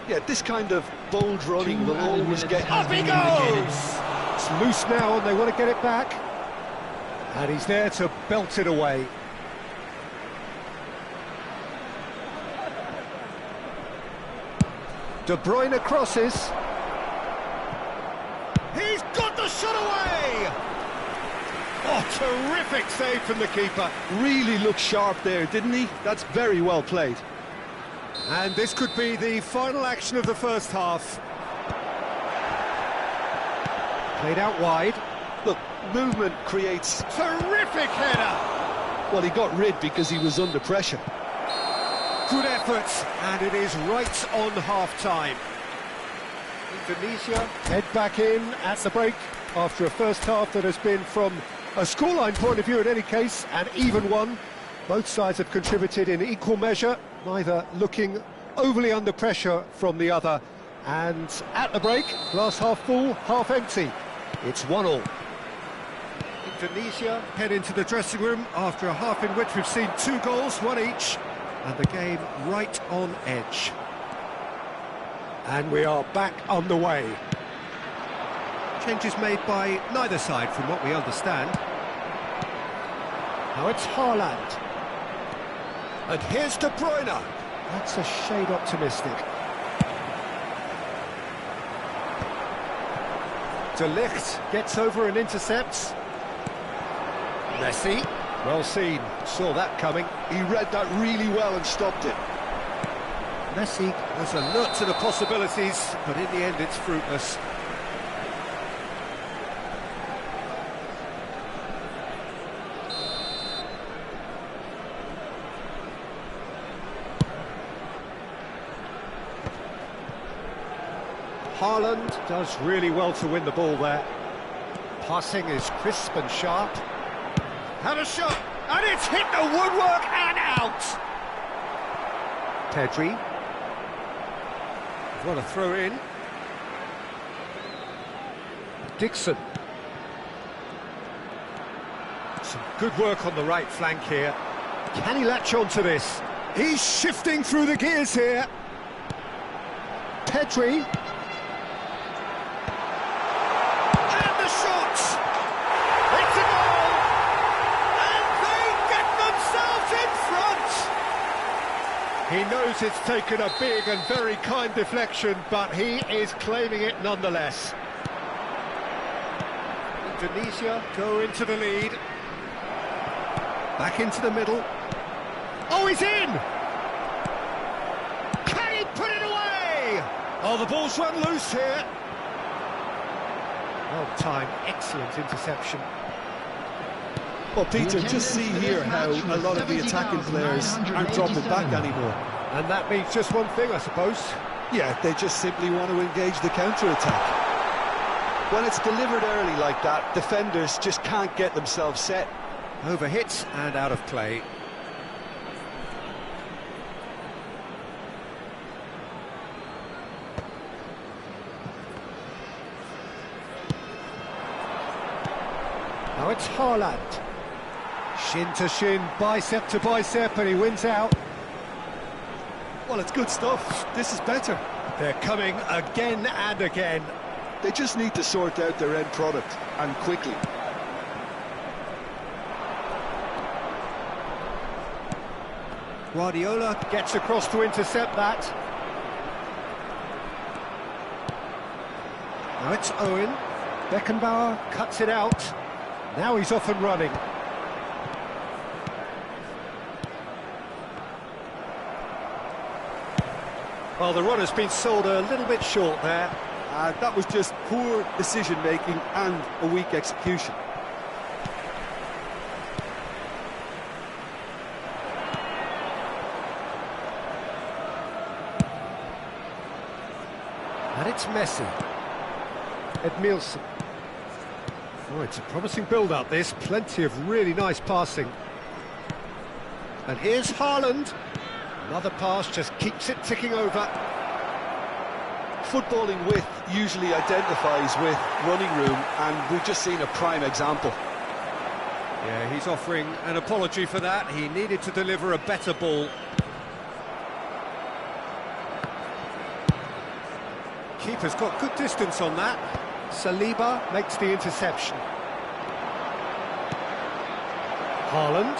Yeah, this kind of bold running will always get... Up he goes! It's loose now and they want to get it back. And he's there to belt it away. De Bruyne crosses. He's got the shot away! Oh, terrific save from the keeper. Really looked sharp there, didn't he? That's very well played. And this could be the final action of the first half. Played out wide. Look, movement creates... Terrific header! Well, he got rid because he was under pressure. Good effort, and it is right on half-time. Indonesia head back in at the break after a first half that has been, from a scoreline point of view in any case, an even one. Both sides have contributed in equal measure, neither looking overly under pressure from the other. And at the break, glass half full, half empty. It's 1-1. Indonesia head into the dressing room after a half in which we've seen 2 goals, 1 each, and the game right on edge. And we are back underway. Changes made by neither side from what we understand. Now it's Haaland. And here's De Bruyne. That's a shade optimistic. De Ligt gets over and intercepts. Messi, well seen, saw that coming. He read that really well and stopped it. Messi was alert to the possibilities, but in the end it's fruitless. Haaland does really well to win the ball there. Passing is crisp and sharp. Had a shot, and it's hit the woodwork and out! Pedri. What a throw in. Dixon. Some good work on the right flank here. Can he latch on to this? He's shifting through the gears here. Pedri. He knows it's taken a big and very kind deflection, but he is claiming it nonetheless. Indonesia go into the lead. Back into the middle. Oh, he's in! Can he put it away? Oh, the ball's run loose here. Well timed, excellent interception. Well, Peter, just see here how a lot of the attacking players aren't dropping back anymore. And that means just one thing, I suppose. Yeah, they just simply want to engage the counter-attack. When it's delivered early like that, defenders just can't get themselves set. Overhit and out of play. Now it's Haaland. Shin to shin, bicep to bicep, and he wins out. Well, it's good stuff. This is better. They're coming again and again. They just need to sort out their end product, and quickly. Guardiola gets across to intercept that. Now it's Owen. Beckenbauer cuts it out. Now he's off and running. Well, the run has been sold a little bit short there. That was just poor decision-making and a weak execution. And it's Messi. Edmilson. Oh, it's a promising build-up, this. Plenty of really nice passing. And here's Haaland. Another pass just keeps it ticking over. Footballing width usually identifies with running room, and we've just seen a prime example. Yeah, he's offering an apology for that. He needed to deliver a better ball. Keeper's got good distance on that. Saliba makes the interception. Haaland.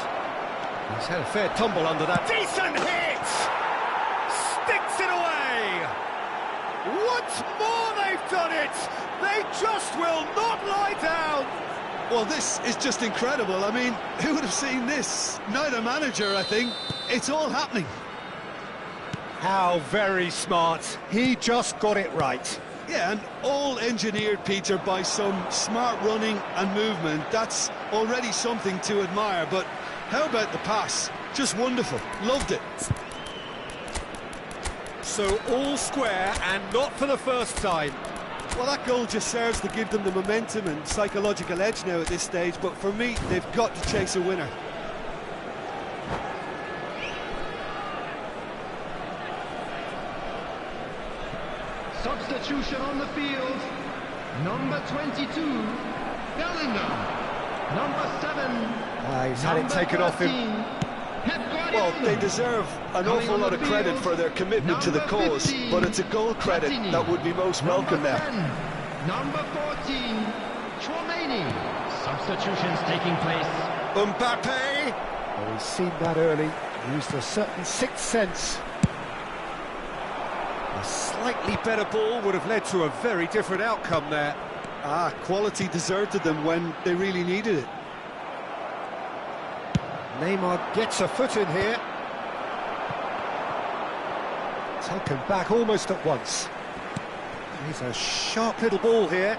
He's had a fair tumble under that. Decent hit! Sticks it away! Once more they've done it! They just will not lie down! Well, this is just incredible. I mean, who would have seen this? Neither manager, I think. It's all happening. How very smart. He just got it right. Yeah, and all engineered, Peter, by some smart running and movement. That's already something to admire, but how about the pass? Just wonderful. Loved it. So all square, and not for the first time. Well, that goal just serves to give them the momentum and psychological edge now at this stage, but for me, they've got to chase a winner. Substitution on the field. Number 22, Bellingham. Number 7. He's had it taken off him. Well, they deserve an awful lot of credit for their commitment to the cause, but it's a goal credit that would be most welcome now. Number 14, Chouameni. Substitutions taking place. Mbappe! Oh, he's seen that early. Used a certain sixth sense. A slightly better ball would have led to a very different outcome there. Quality deserted them when they really needed it. Neymar gets a foot in here. Taken back almost at once. He's a sharp little ball here.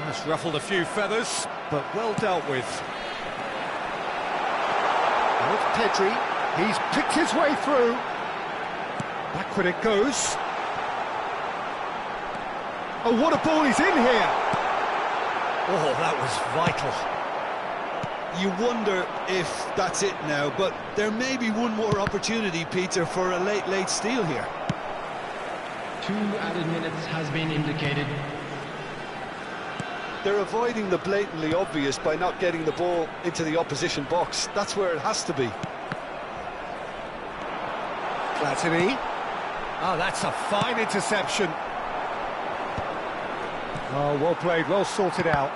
That's ruffled a few feathers, but well dealt with. Now it's Pedri. He's picked his way through. Backward it goes. Oh, what a ball he's in here! Oh, that was vital. You wonder if that's it now, but there may be one more opportunity, Peter, for a late steal here. 2 added minutes has been indicated. They're avoiding the blatantly obvious by not getting the ball into the opposition box. That's where it has to be. Platini. Oh, that's a fine interception. Oh, well played, well sorted out.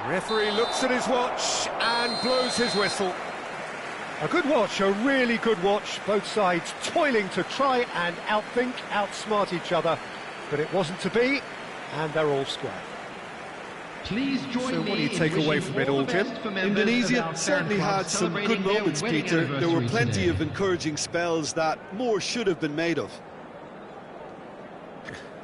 Referee looks at his watch and blows his whistle. A good watch, a really good watch. Both sides toiling to try and outthink, outsmart each other. But it wasn't to be, and they're all square. Please join so what do you take away from it all, Jim? Indonesia certainly had some good moments, Peter. There were plenty of encouraging spells that more should have been made of.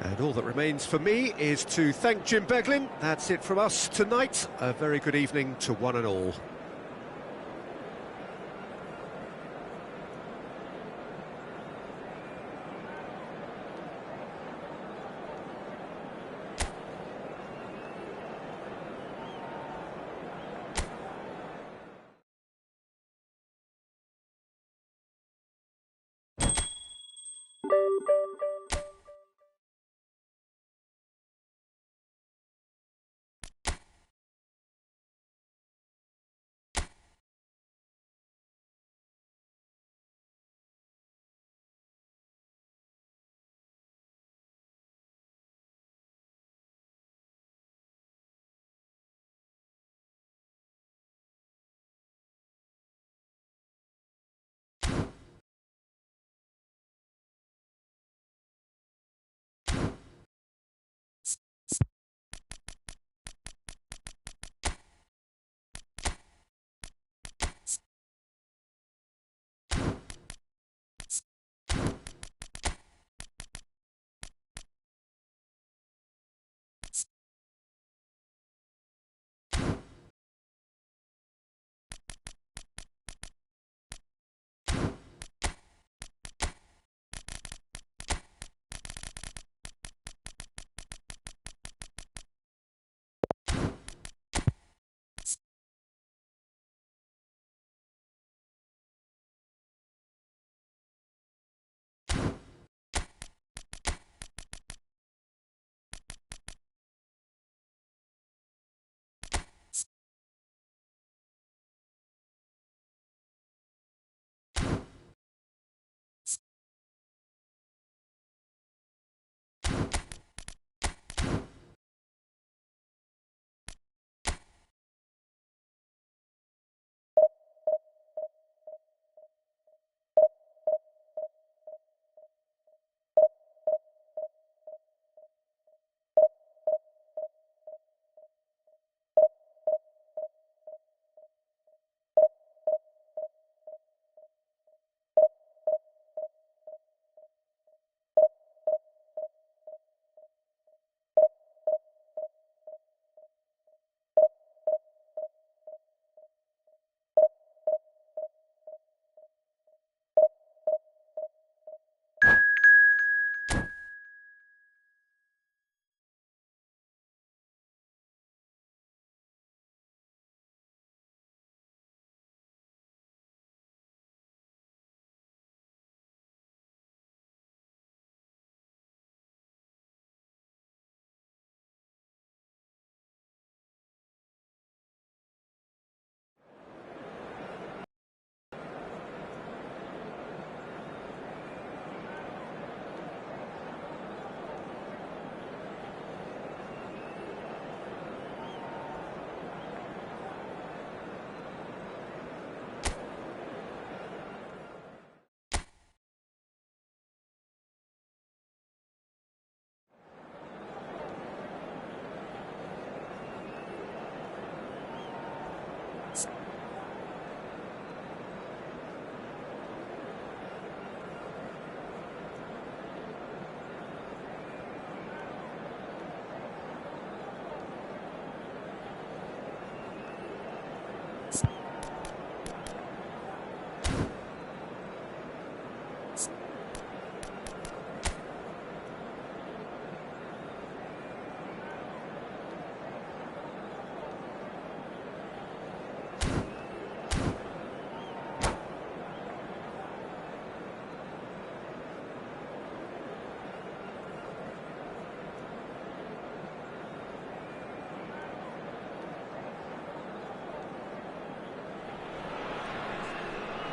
And all that remains for me is to thank Jim Beglin. That's it from us tonight. A very good evening to one and all.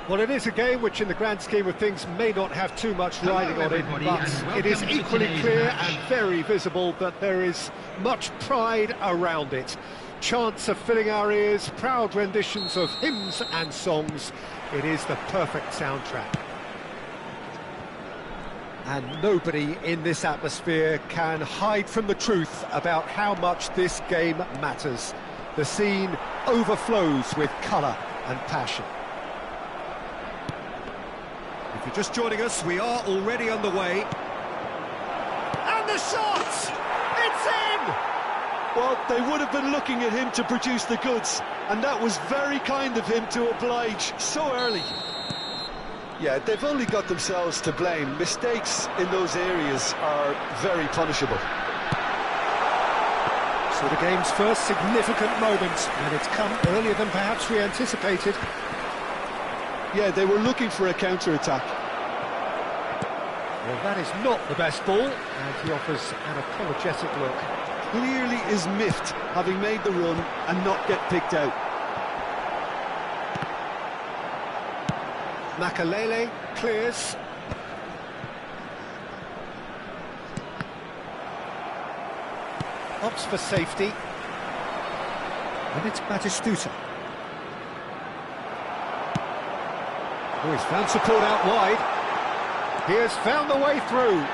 Well, it is a game which, in the grand scheme of things, may not have too much riding on it, but it is equally clear and very visible that there is much pride around it. Chants are filling our ears, proud renditions of hymns and songs. It is the perfect soundtrack. And nobody in this atmosphere can hide from the truth about how much this game matters. The scene overflows with colour and passion. If you're just joining us, we are already underway. And the shot! It's in! Well, they would have been looking at him to produce the goods, and that was very kind of him to oblige so early. Yeah, they've only got themselves to blame. Mistakes in those areas are very punishable. So the game's first significant moment, and it's come earlier than perhaps we anticipated. Yeah, they were looking for a counter-attack. Well, that is not the best ball, and he offers an apologetic look. Clearly is miffed, having made the run and not get picked out. Makalele clears. Opts for safety. And it's Batistuta. Oh, he's found support out wide. He has found the way through.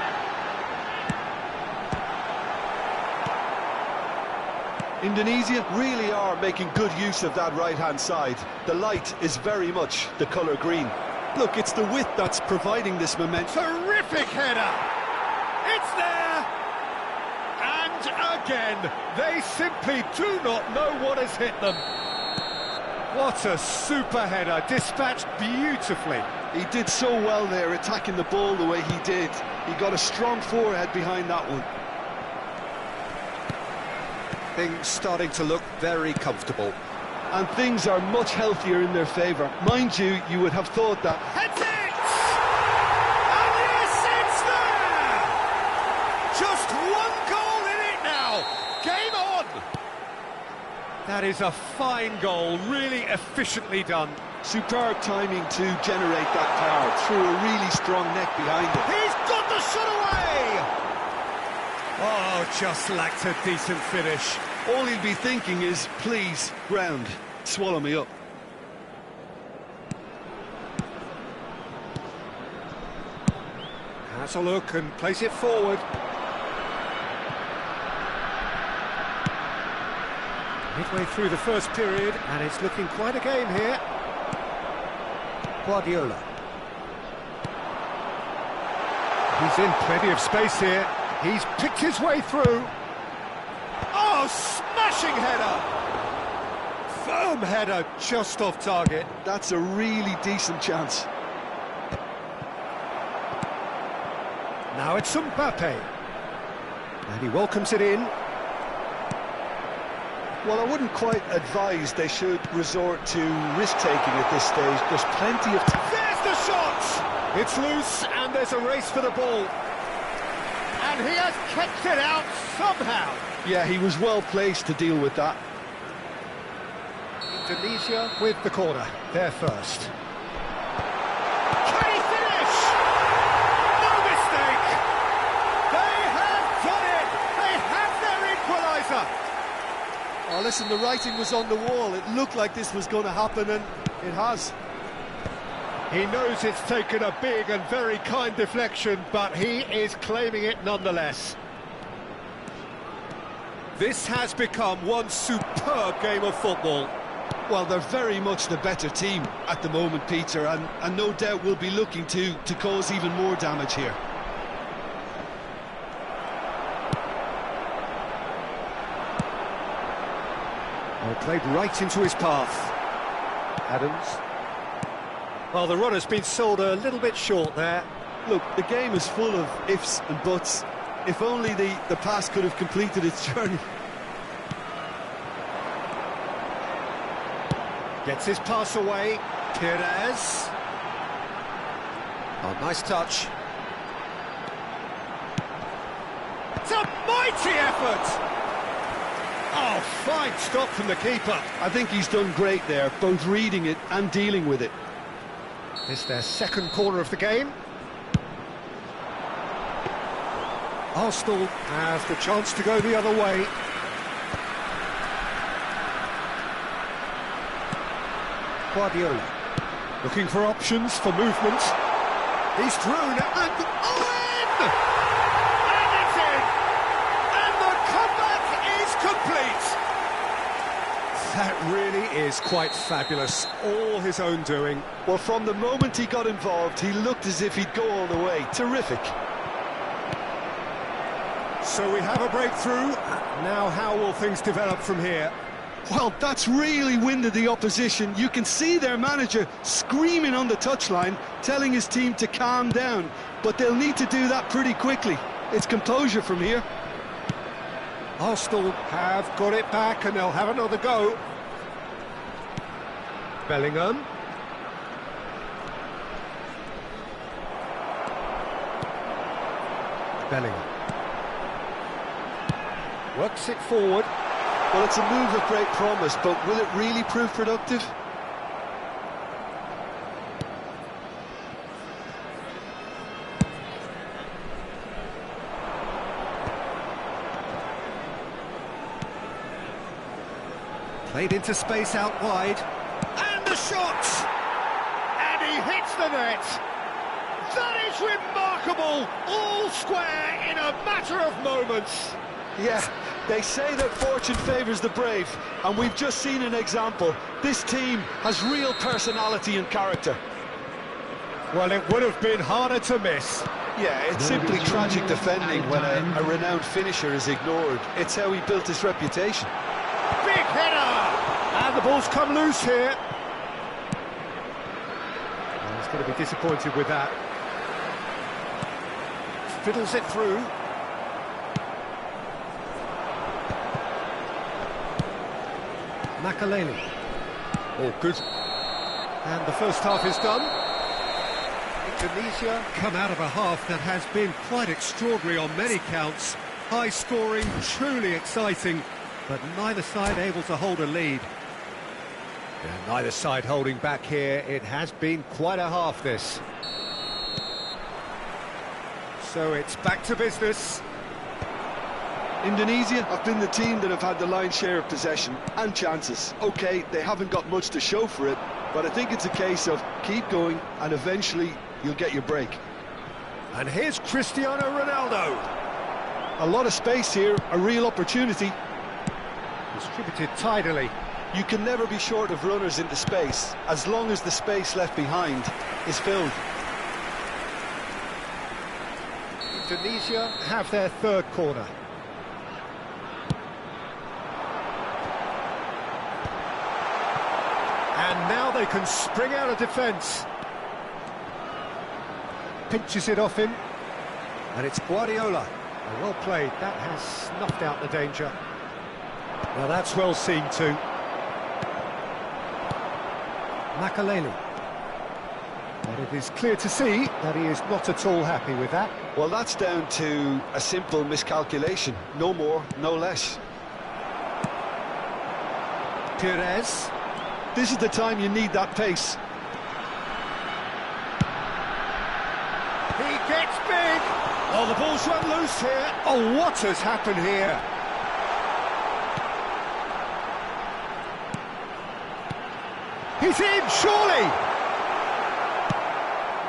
Indonesia really are making good use of that right-hand side. The light is very much the colour green. Look, it's the width that's providing this momentum. Terrific header! It's there! And again, they simply do not know what has hit them. What a super header, dispatched beautifully. He did so well there, attacking the ball the way he did. He got a strong forehead behind that one. Things starting to look very comfortable. And things are much healthier in their favour. Mind you, you would have thought that. Heads it! And yes, it's there! Just one goal in it now. Game on! That is a fine goal, really efficiently done. Superb timing to generate that power through a really strong neck behind it. He's got the shot away! Oh, just lacked a decent finish. All he'll be thinking is, please, ground, swallow me up. Has a look and plays it forward. Midway through the first period, and it's looking quite a game here. Guardiola. He's in plenty of space here. He's picked his way through. Oh, smashing header! Firm header, just off target. That's a really decent chance. Now it's Mbappe. And he welcomes it in. Well, I wouldn't quite advise they should resort to risk-taking at this stage. There's plenty of time. There's the shot! It's loose, and there's a race for the ball. And he has kept it out somehow. Yeah, he was well placed to deal with that. Indonesia with the corner. They're first. Can he finish? No mistake! They have done it! They have their equaliser! Oh, listen, the writing was on the wall. It looked like this was going to happen, and it has. He knows it's taken a big and very kind deflection, but he is claiming it nonetheless. This has become one superb game of football. Well, they're very much the better team at the moment, Peter, and no doubt will be looking to cause even more damage here. Well, played right into his path. Adams. Well, the runner's been sold a little bit short there. Look, the game is full of ifs and buts. If only the pass could have completed its journey. Gets his pass away. Perez. Oh, nice touch. It's a mighty effort! Oh, fine stop from the keeper. I think he's done great there, both reading it and dealing with it. It's their second corner of the game. Arsenal has the chance to go the other way. Guardiola looking for options for movement. He's through now, and in! And it's in! And the comeback is complete! That really is quite fabulous, all his own doing. Well, from the moment he got involved, he looked as if he'd go all the way. Terrific. So we have a breakthrough. Now how will things develop from here? Well, that's really winded the opposition. You can see their manager screaming on the touchline, telling his team to calm down. But they'll need to do that pretty quickly. It's composure from here. Arsenal have got it back and they'll have another go. Bellingham. Bellingham. Works it forward. Well, it's a move of great promise, but will it really prove productive? Played into space out wide. And the shot! And he hits the net! That is remarkable! All square in a matter of moments! Yeah, they say that fortune favours the brave, and we've just seen an example. This team has real personality and character. Well, it would have been harder to miss. Yeah, it's simply tragic defending when a renowned finisher is ignored. It's how he built his reputation. Big header! And the ball's come loose here. Well, he's going to be disappointed with that. Fiddles it through. Makaleli. Oh, good. And the first half is done. Indonesia come out of a half that has been quite extraordinary on many counts. High scoring, truly exciting, but neither side able to hold a lead. And neither side holding back here. It has been quite a half, this. So it's back to business. Indonesia have been the team that have had the lion's share of possession and chances. OK, they haven't got much to show for it, but I think it's a case of keep going and eventually you'll get your break. And here's Cristiano Ronaldo. A lot of space here, a real opportunity. Distributed tidily. You can never be short of runners into space, as long as the space left behind is filled. Indonesia have their third corner. And now they can spring out of defence. Pinches it off him. And it's Guardiola. Well played. That has snuffed out the danger. Now that's well seen too. Makaleli. And it is clear to see that he is not at all happy with that. Well, that's down to a simple miscalculation. No more, no less. Perez. This is the time you need that pace. He gets big. Oh, the ball's run loose here. Oh, what has happened here? He's in, surely.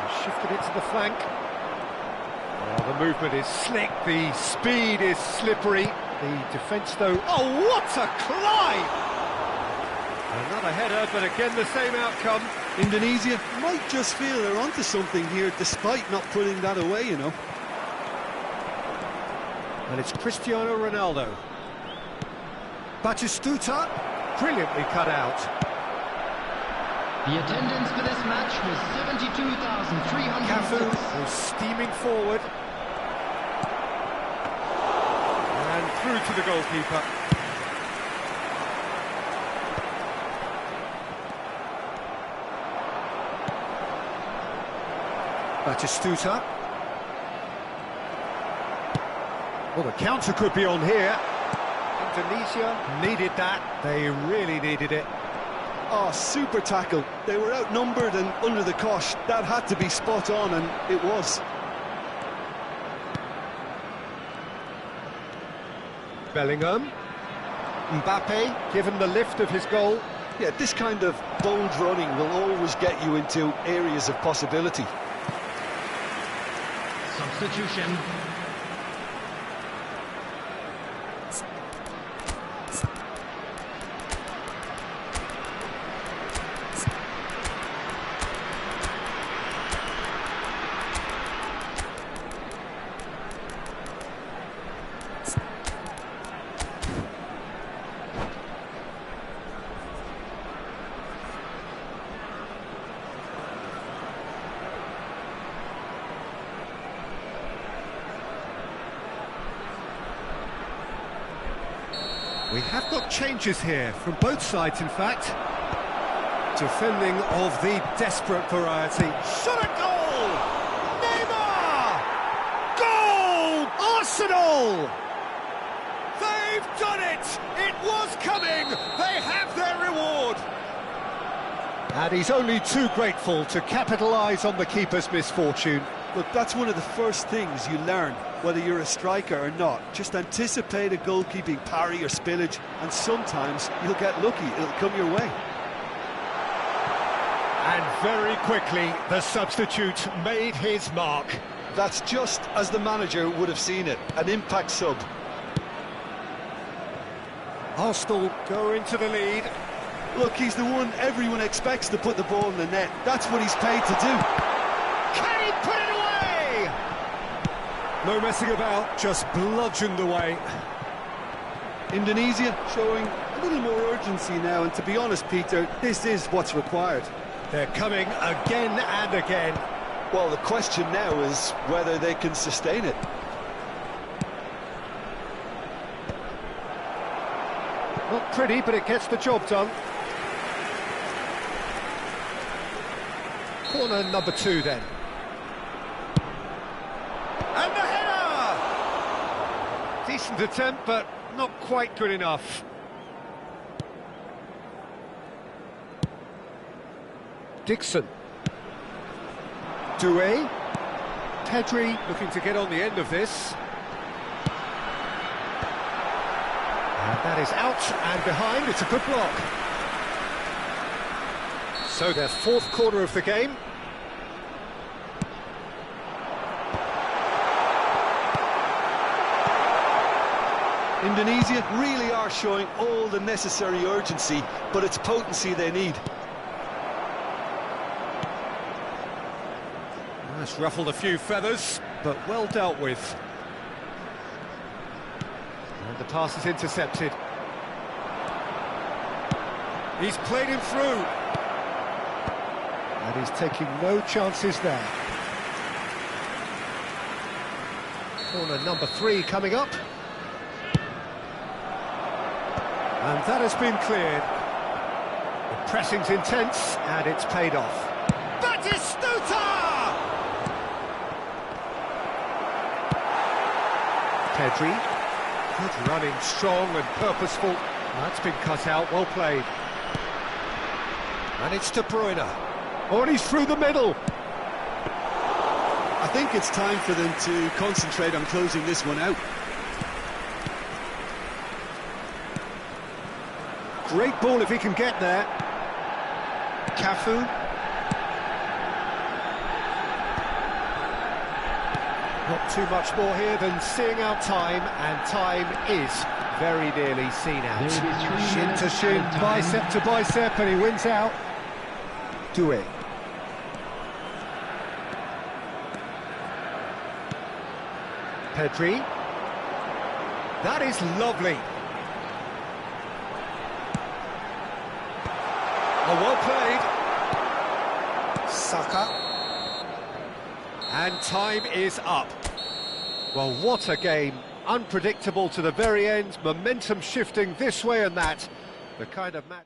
He shifted it to the flank. Oh, the movement is slick. The speed is slippery. The defence, though. Oh, what a climb! Another header, but again the same outcome. Indonesia might just feel they're onto something here, despite not putting that away, you know. And it's Cristiano Ronaldo. Batistuta, brilliantly cut out. The attendance for this match was 72,300. Cafu was steaming forward. And through to the goalkeeper. Batistuta. Well, the counter could be on here. Indonesia needed that. They really needed it. Oh, super tackle. They were outnumbered and under the cosh. That had to be spot on, and it was. Bellingham. Mbappe, given the lift of his goal. Yeah, this kind of bold running will always get you into areas of possibility. Substitution. We have got changes here from both sides, in fact. Defending of the desperate variety. Shot at goal! Neymar! Goal! Arsenal! They've done it! It was coming! They have their reward! And he's only too grateful to capitalise on the keeper's misfortune. Look, that's one of the first things you learn, whether you're a striker or not. Just anticipate a goalkeeping parry or spillage, and sometimes you'll get lucky, it'll come your way. And very quickly, the substitute made his mark. That's just as the manager would have seen it, an impact sub. Arsenal go into the lead. Look, he's the one everyone expects to put the ball in the net. That's what he's paid to do. Can he put it away? No messing about, just bludgeoned away. Indonesia showing a little more urgency now, and to be honest, Peter, this is what's required. They're coming again and again. Well, the question now is whether they can sustain it. Not pretty, but it gets the job done. Corner number 2 then. And the header! Decent attempt, but not quite good enough. Dixon. Doué. Pedri looking to get on the end of this. And that is out and behind. It's a good block. So their 4th corner of the game. Indonesia really are showing all the necessary urgency, but it's potency they need. That's ruffled a few feathers, but well dealt with. And the pass is intercepted. He's played him through. And he's taking no chances there. Corner number 3 coming up. And that has been cleared. The pressing's intense, and it's paid off. Batistuta! Pedri, good running, strong and purposeful. That's been cut out, well played. And it's De Bruyne. Oh, and he's through the middle. I think it's time for them to concentrate on closing this one out. Great ball if he can get there. Cafu. Not too much more here than seeing out time, and time is very nearly seen out. Shin to shin, bicep to bicep, and he wins out. Doué. Pedri. That is lovely. Oh, well played. Saka. And time is up. Well, what a game. Unpredictable to the very end. Momentum shifting this way and that. The kind of match...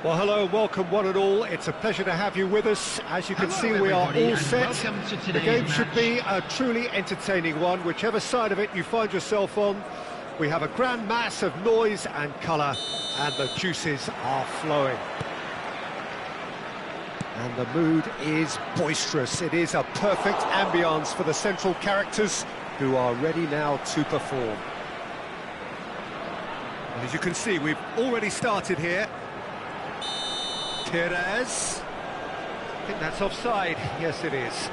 Well, hello and welcome one and all. It's a pleasure to have you with us. As you can see, we are all set. The game should be a truly entertaining one, whichever side of it you find yourself on. We have a grand mass of noise and colour, and the juices are flowing. And the mood is boisterous. It is a perfect ambience for the central characters, who are ready now to perform. And as you can see, we've already started here. Perez. I think that's offside. Yes, it is.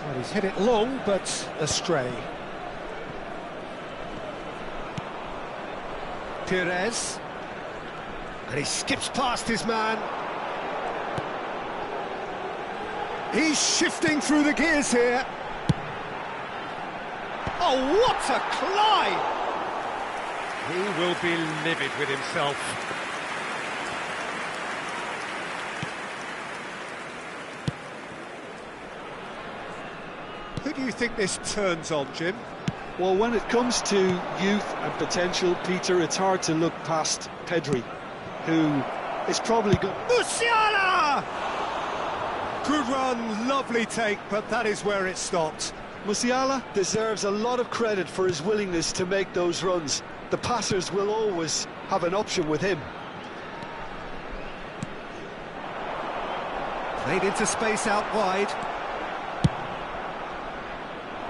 Well, he's hit it long, but astray. Perez. And he skips past his man. He's shifting through the gears here. Oh, what a climb! He will be livid with himself. Who do you think this turns on, Jim? Well, when it comes to youth and potential, Peter, it's hard to look past Pedri, who is probably good. Musiala! Good run, lovely take, but that is where it stopped. Musiala deserves a lot of credit for his willingness to make those runs. The passers will always have an option with him. Played into space out wide.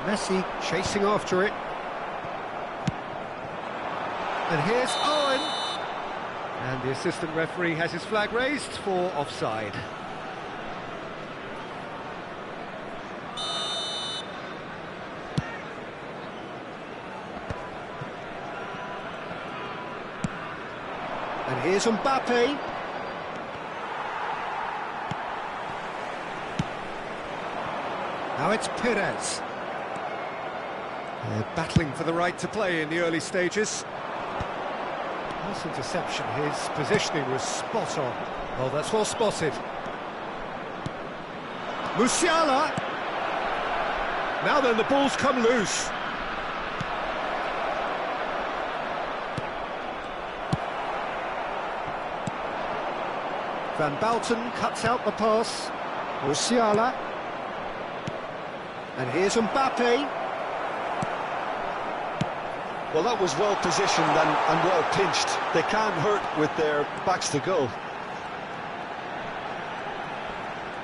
Messi chasing after it. And here's Owen. And the assistant referee has his flag raised for offside. And here's Mbappe. Now it's Perez. They're battling for the right to play in the early stages. Nice interception. His positioning was spot on. Oh, that's well spotted. Musiala. Now then, the ball's come loose. Van Bouten cuts out the pass. Musiala. And here's Mbappe. Well, that was well positioned and well pinched. They can't hurt with their backs to goal.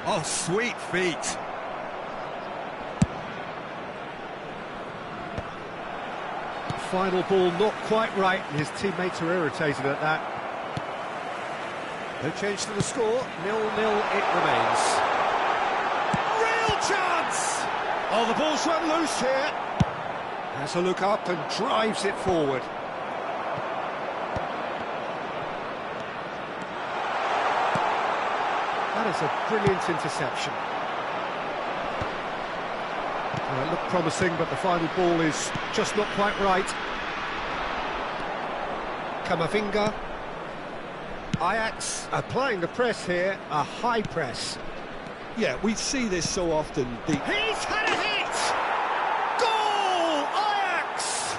Oh, sweet feet. Final ball not quite right, and his teammates are irritated at that. No change to the score, 0-0 it remains. Real chance! Oh, the ball's run loose here. Has a look up and drives it forward. That is a brilliant interception. Well, it looked promising, but the final ball is just not quite right. Camavinga. Ajax applying the press here, a high press. Yeah, we see this so often. He's had a hit! Goal! Ajax!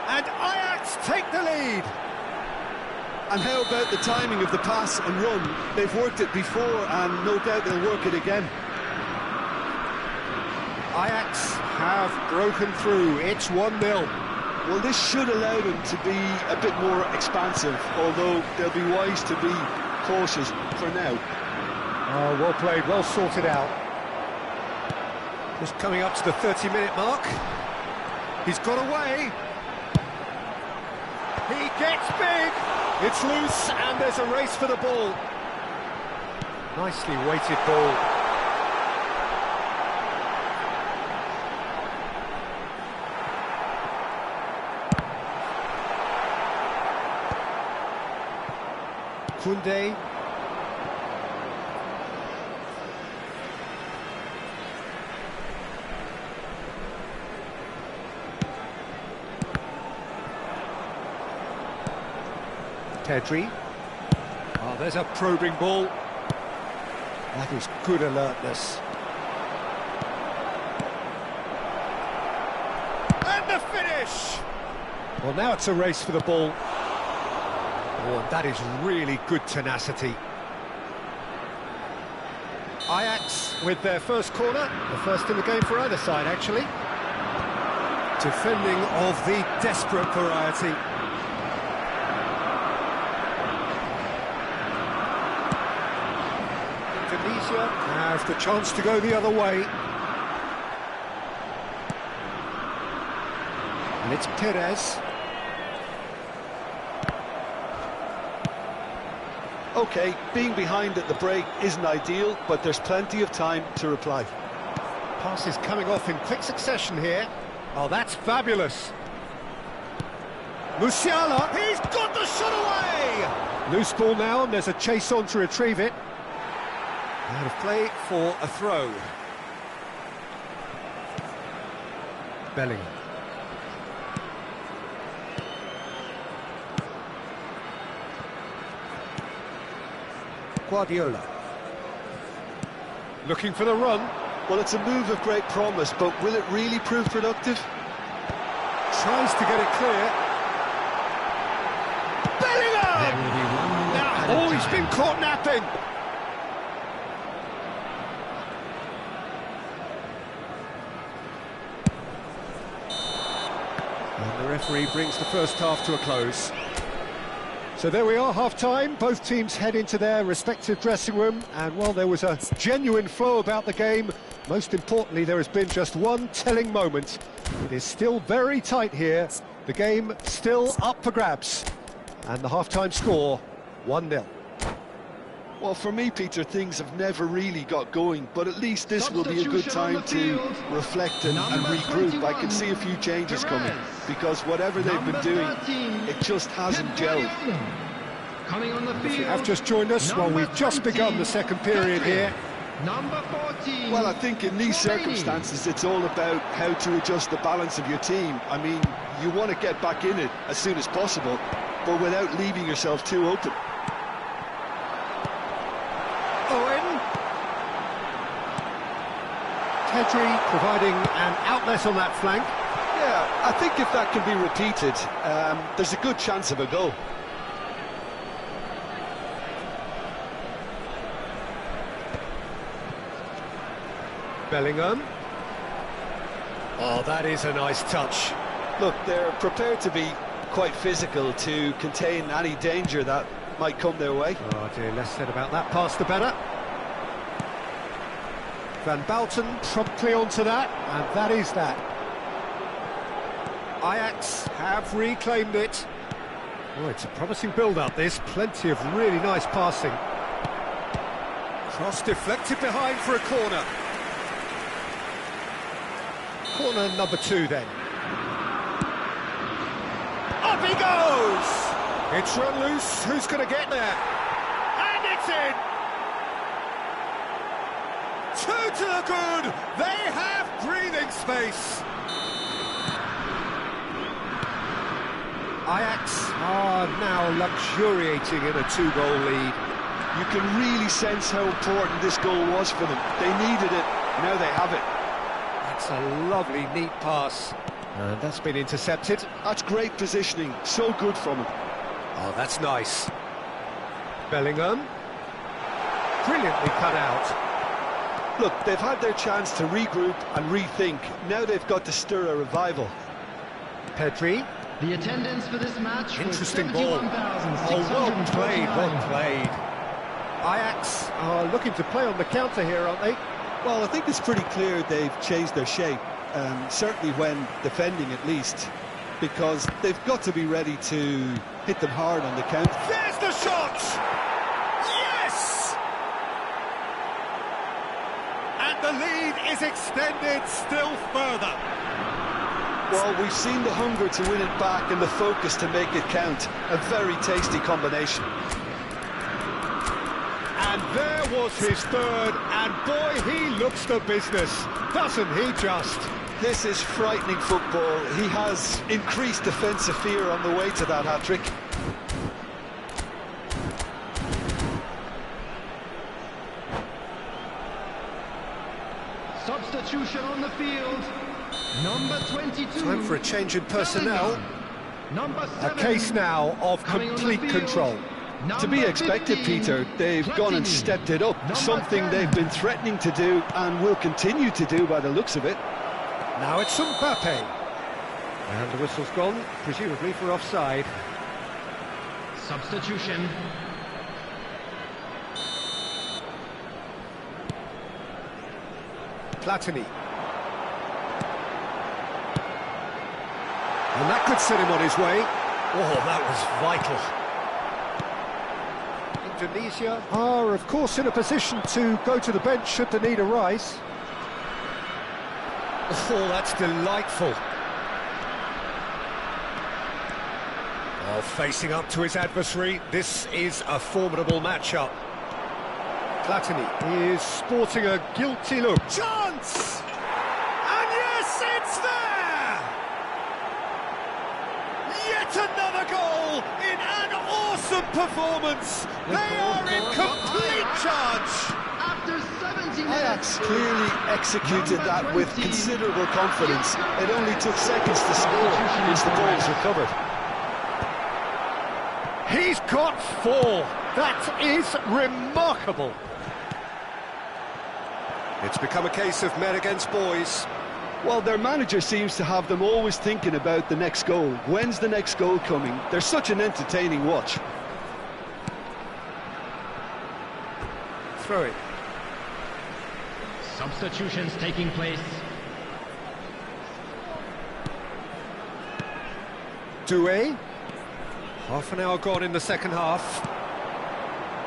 And Ajax take the lead. And how about the timing of the pass and run? They've worked it before, and no doubt they'll work it again. Ajax have broken through. It's 1-0. Well, this should allow them to be a bit more expansive, although they'll be wise to be cautious for now. Oh, well played, well sorted out. Just coming up to the 30-minute mark. He's got away. He gets big. It's loose, and there's a race for the ball. Nicely weighted ball. Koundé. Pedri. Oh, there's a probing ball. That is good alertness. And the finish! Well, now it's a race for the ball. Oh, and that is really good tenacity. Ajax with their first corner, the first in the game for either side, actually. Defending of the desperate variety. Indonesia have the chance to go the other way. And it's Perez. OK, being behind at the break isn't ideal, but there's plenty of time to reply. Pass is coming off in quick succession here. Oh, that's fabulous. Musiala, he's got the shot away! Loose ball now, and there's a chase on to retrieve it. Out of play for a throw. Bellingham. Guardiola. Looking for the run. Well, it's a move of great promise, but will it really prove productive? Tries to get it clear. Bellingham! Oh, he's been caught napping. And the referee brings the first half to a close. So there we are, half-time. Both teams head into their respective dressing room, and while there was a genuine flow about the game, most importantly, there has been just one telling moment. It is still very tight here. The game still up for grabs. And the half-time score, 1-0. Well, for me, Peter, things have never really got going, but at least this will be a good time to reflect and regroup. I can see a few changes coming, because whatever they've been doing, it just hasn't gelled. If you have just joined us, well, we've just begun the second period here. Well, I think in these circumstances, it's all about how to adjust the balance of your team. I mean, you want to get back in it as soon as possible, but without leaving yourself too open. Pedri providing an outlet on that flank. Yeah, I think if that can be repeated, there's a good chance of a goal. Bellingham. Oh, that is a nice touch. Look, they're prepared to be quite physical to contain any danger that might come their way. Oh dear, less said about that pass the better. Van Bouten promptly onto that, and that is that. Ajax have reclaimed it. Oh, it's a promising build-up, this. Plenty of really nice passing. Cross deflected behind for a corner. Corner number 2, then. Up he goes! It's run loose. Who's going to get there? And it's in! 2 to the good! They have breathing space! Ajax are now luxuriating in a 2-goal lead. You can really sense how important this goal was for them. They needed it, now they have it. That's a lovely, neat pass. And that's been intercepted. That's great positioning, so good from him. Oh, that's nice. Bellingham. Brilliantly cut out. Look, they've had their chance to regroup and rethink. Now they've got to stir a revival. Pedri. The attendance for this match. Interesting ball. Oh, well played, well played. Ajax are looking to play on the counter here, aren't they? Well, I think it's pretty clear they've changed their shape, certainly when defending at least, because they've got to be ready to hit them hard on the counter. There's the shot! Yes! And the lead is extended still further. Well, we've seen the hunger to win it back and the focus to make it count. A very tasty combination. And there was his third, and boy, he looks the business, doesn't he just? This is frightening football. He has increased defensive fear on the way to that hat-trick. Substitution on the field. Number 22. Time for a change in personnel. Number 7. A case now of complete control. To be expected, 15. Peter, they've gone and stepped it up. Number Something 10. they've been threatening to do and will continue to do by the looks of it. Now it's Mbappe. And the whistle's gone, presumably for offside. Substitution. Platini. And that could set him on his way. Oh, that was vital. Indonesia are, of course, in a position to go to the bench should the need arise. Oh, that's delightful. Oh, facing up to his adversary, this is a formidable matchup. Platini is sporting a guilty look. Chance! And yes, it's there! Yet another goal in an awesome performance. They are in complete charge. After 70 Ajax minutes. clearly executed that with considerable confidence. It only took seconds to score once the ball was recovered. He's got 4. That is remarkable. It's become a case of men against boys. Well, their manager seems to have them always thinking about the next goal. When's the next goal coming? They're such an entertaining watch. Throw it. Substitutions taking place. Doué. Half an hour gone in the second half.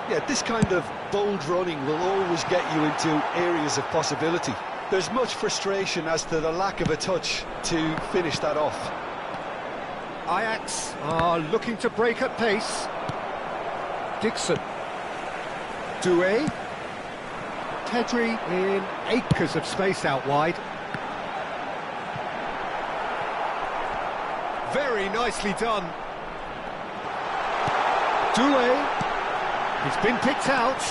Yeah, this kind of bold running will always get you into areas of possibility. There's much frustration as to the lack of a touch to finish that off. Ajax are looking to break at pace. Dixon. Doué. Pedri in acres of space out wide. Very nicely done. Doué. He's been picked out.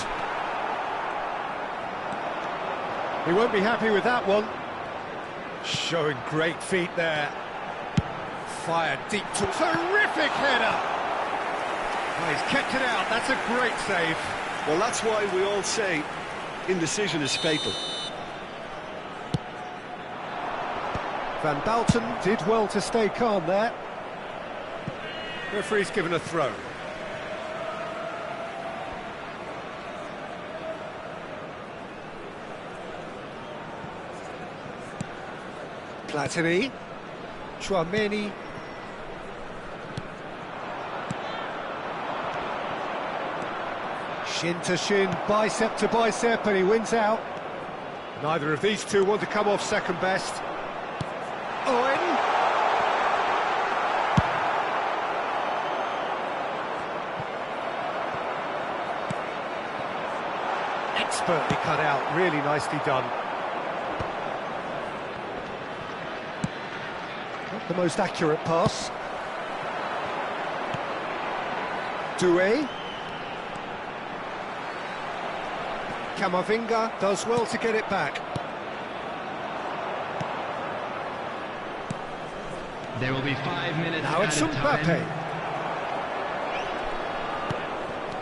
He won't be happy with that one. Showing great feet there. Fired deep to... Terrific header! Oh, he's kept it out. That's a great save. Well, that's why we all say indecision is fatal. Van Bouten did well to stay calm there. Referee's given a throw. Platini, Chouameni, shin to shin, bicep to bicep, and he wins out. Neither of these two want to come off second best. Owen. Expertly cut out, really nicely done. Not the most accurate pass. Doué. Camavinga does well to get it back. There will be 5 minutes. Now it's Mbappe.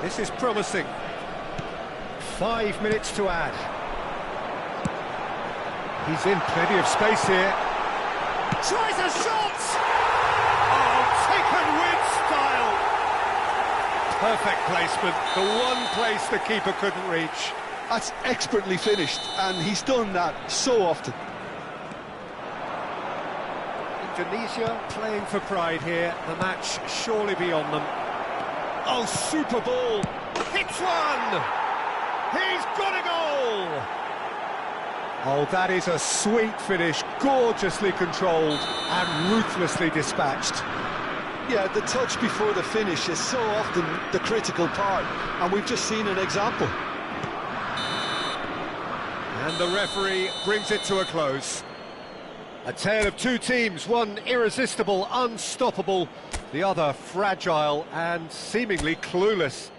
This is promising. 5 minutes to add. He's in plenty of space here. Tries a shot! Oh, taken with style! Perfect placement, the one place the keeper couldn't reach. That's expertly finished, and he's done that so often. Indonesia playing for pride here, the match surely beyond them. Oh, super ball! Hits one! He's got a goal! Oh, that is a sweet finish, gorgeously controlled and ruthlessly dispatched. Yeah, the touch before the finish is so often the critical part, and we've just seen an example. And the referee brings it to a close. A tale of two teams, one irresistible, unstoppable, the other fragile and seemingly clueless.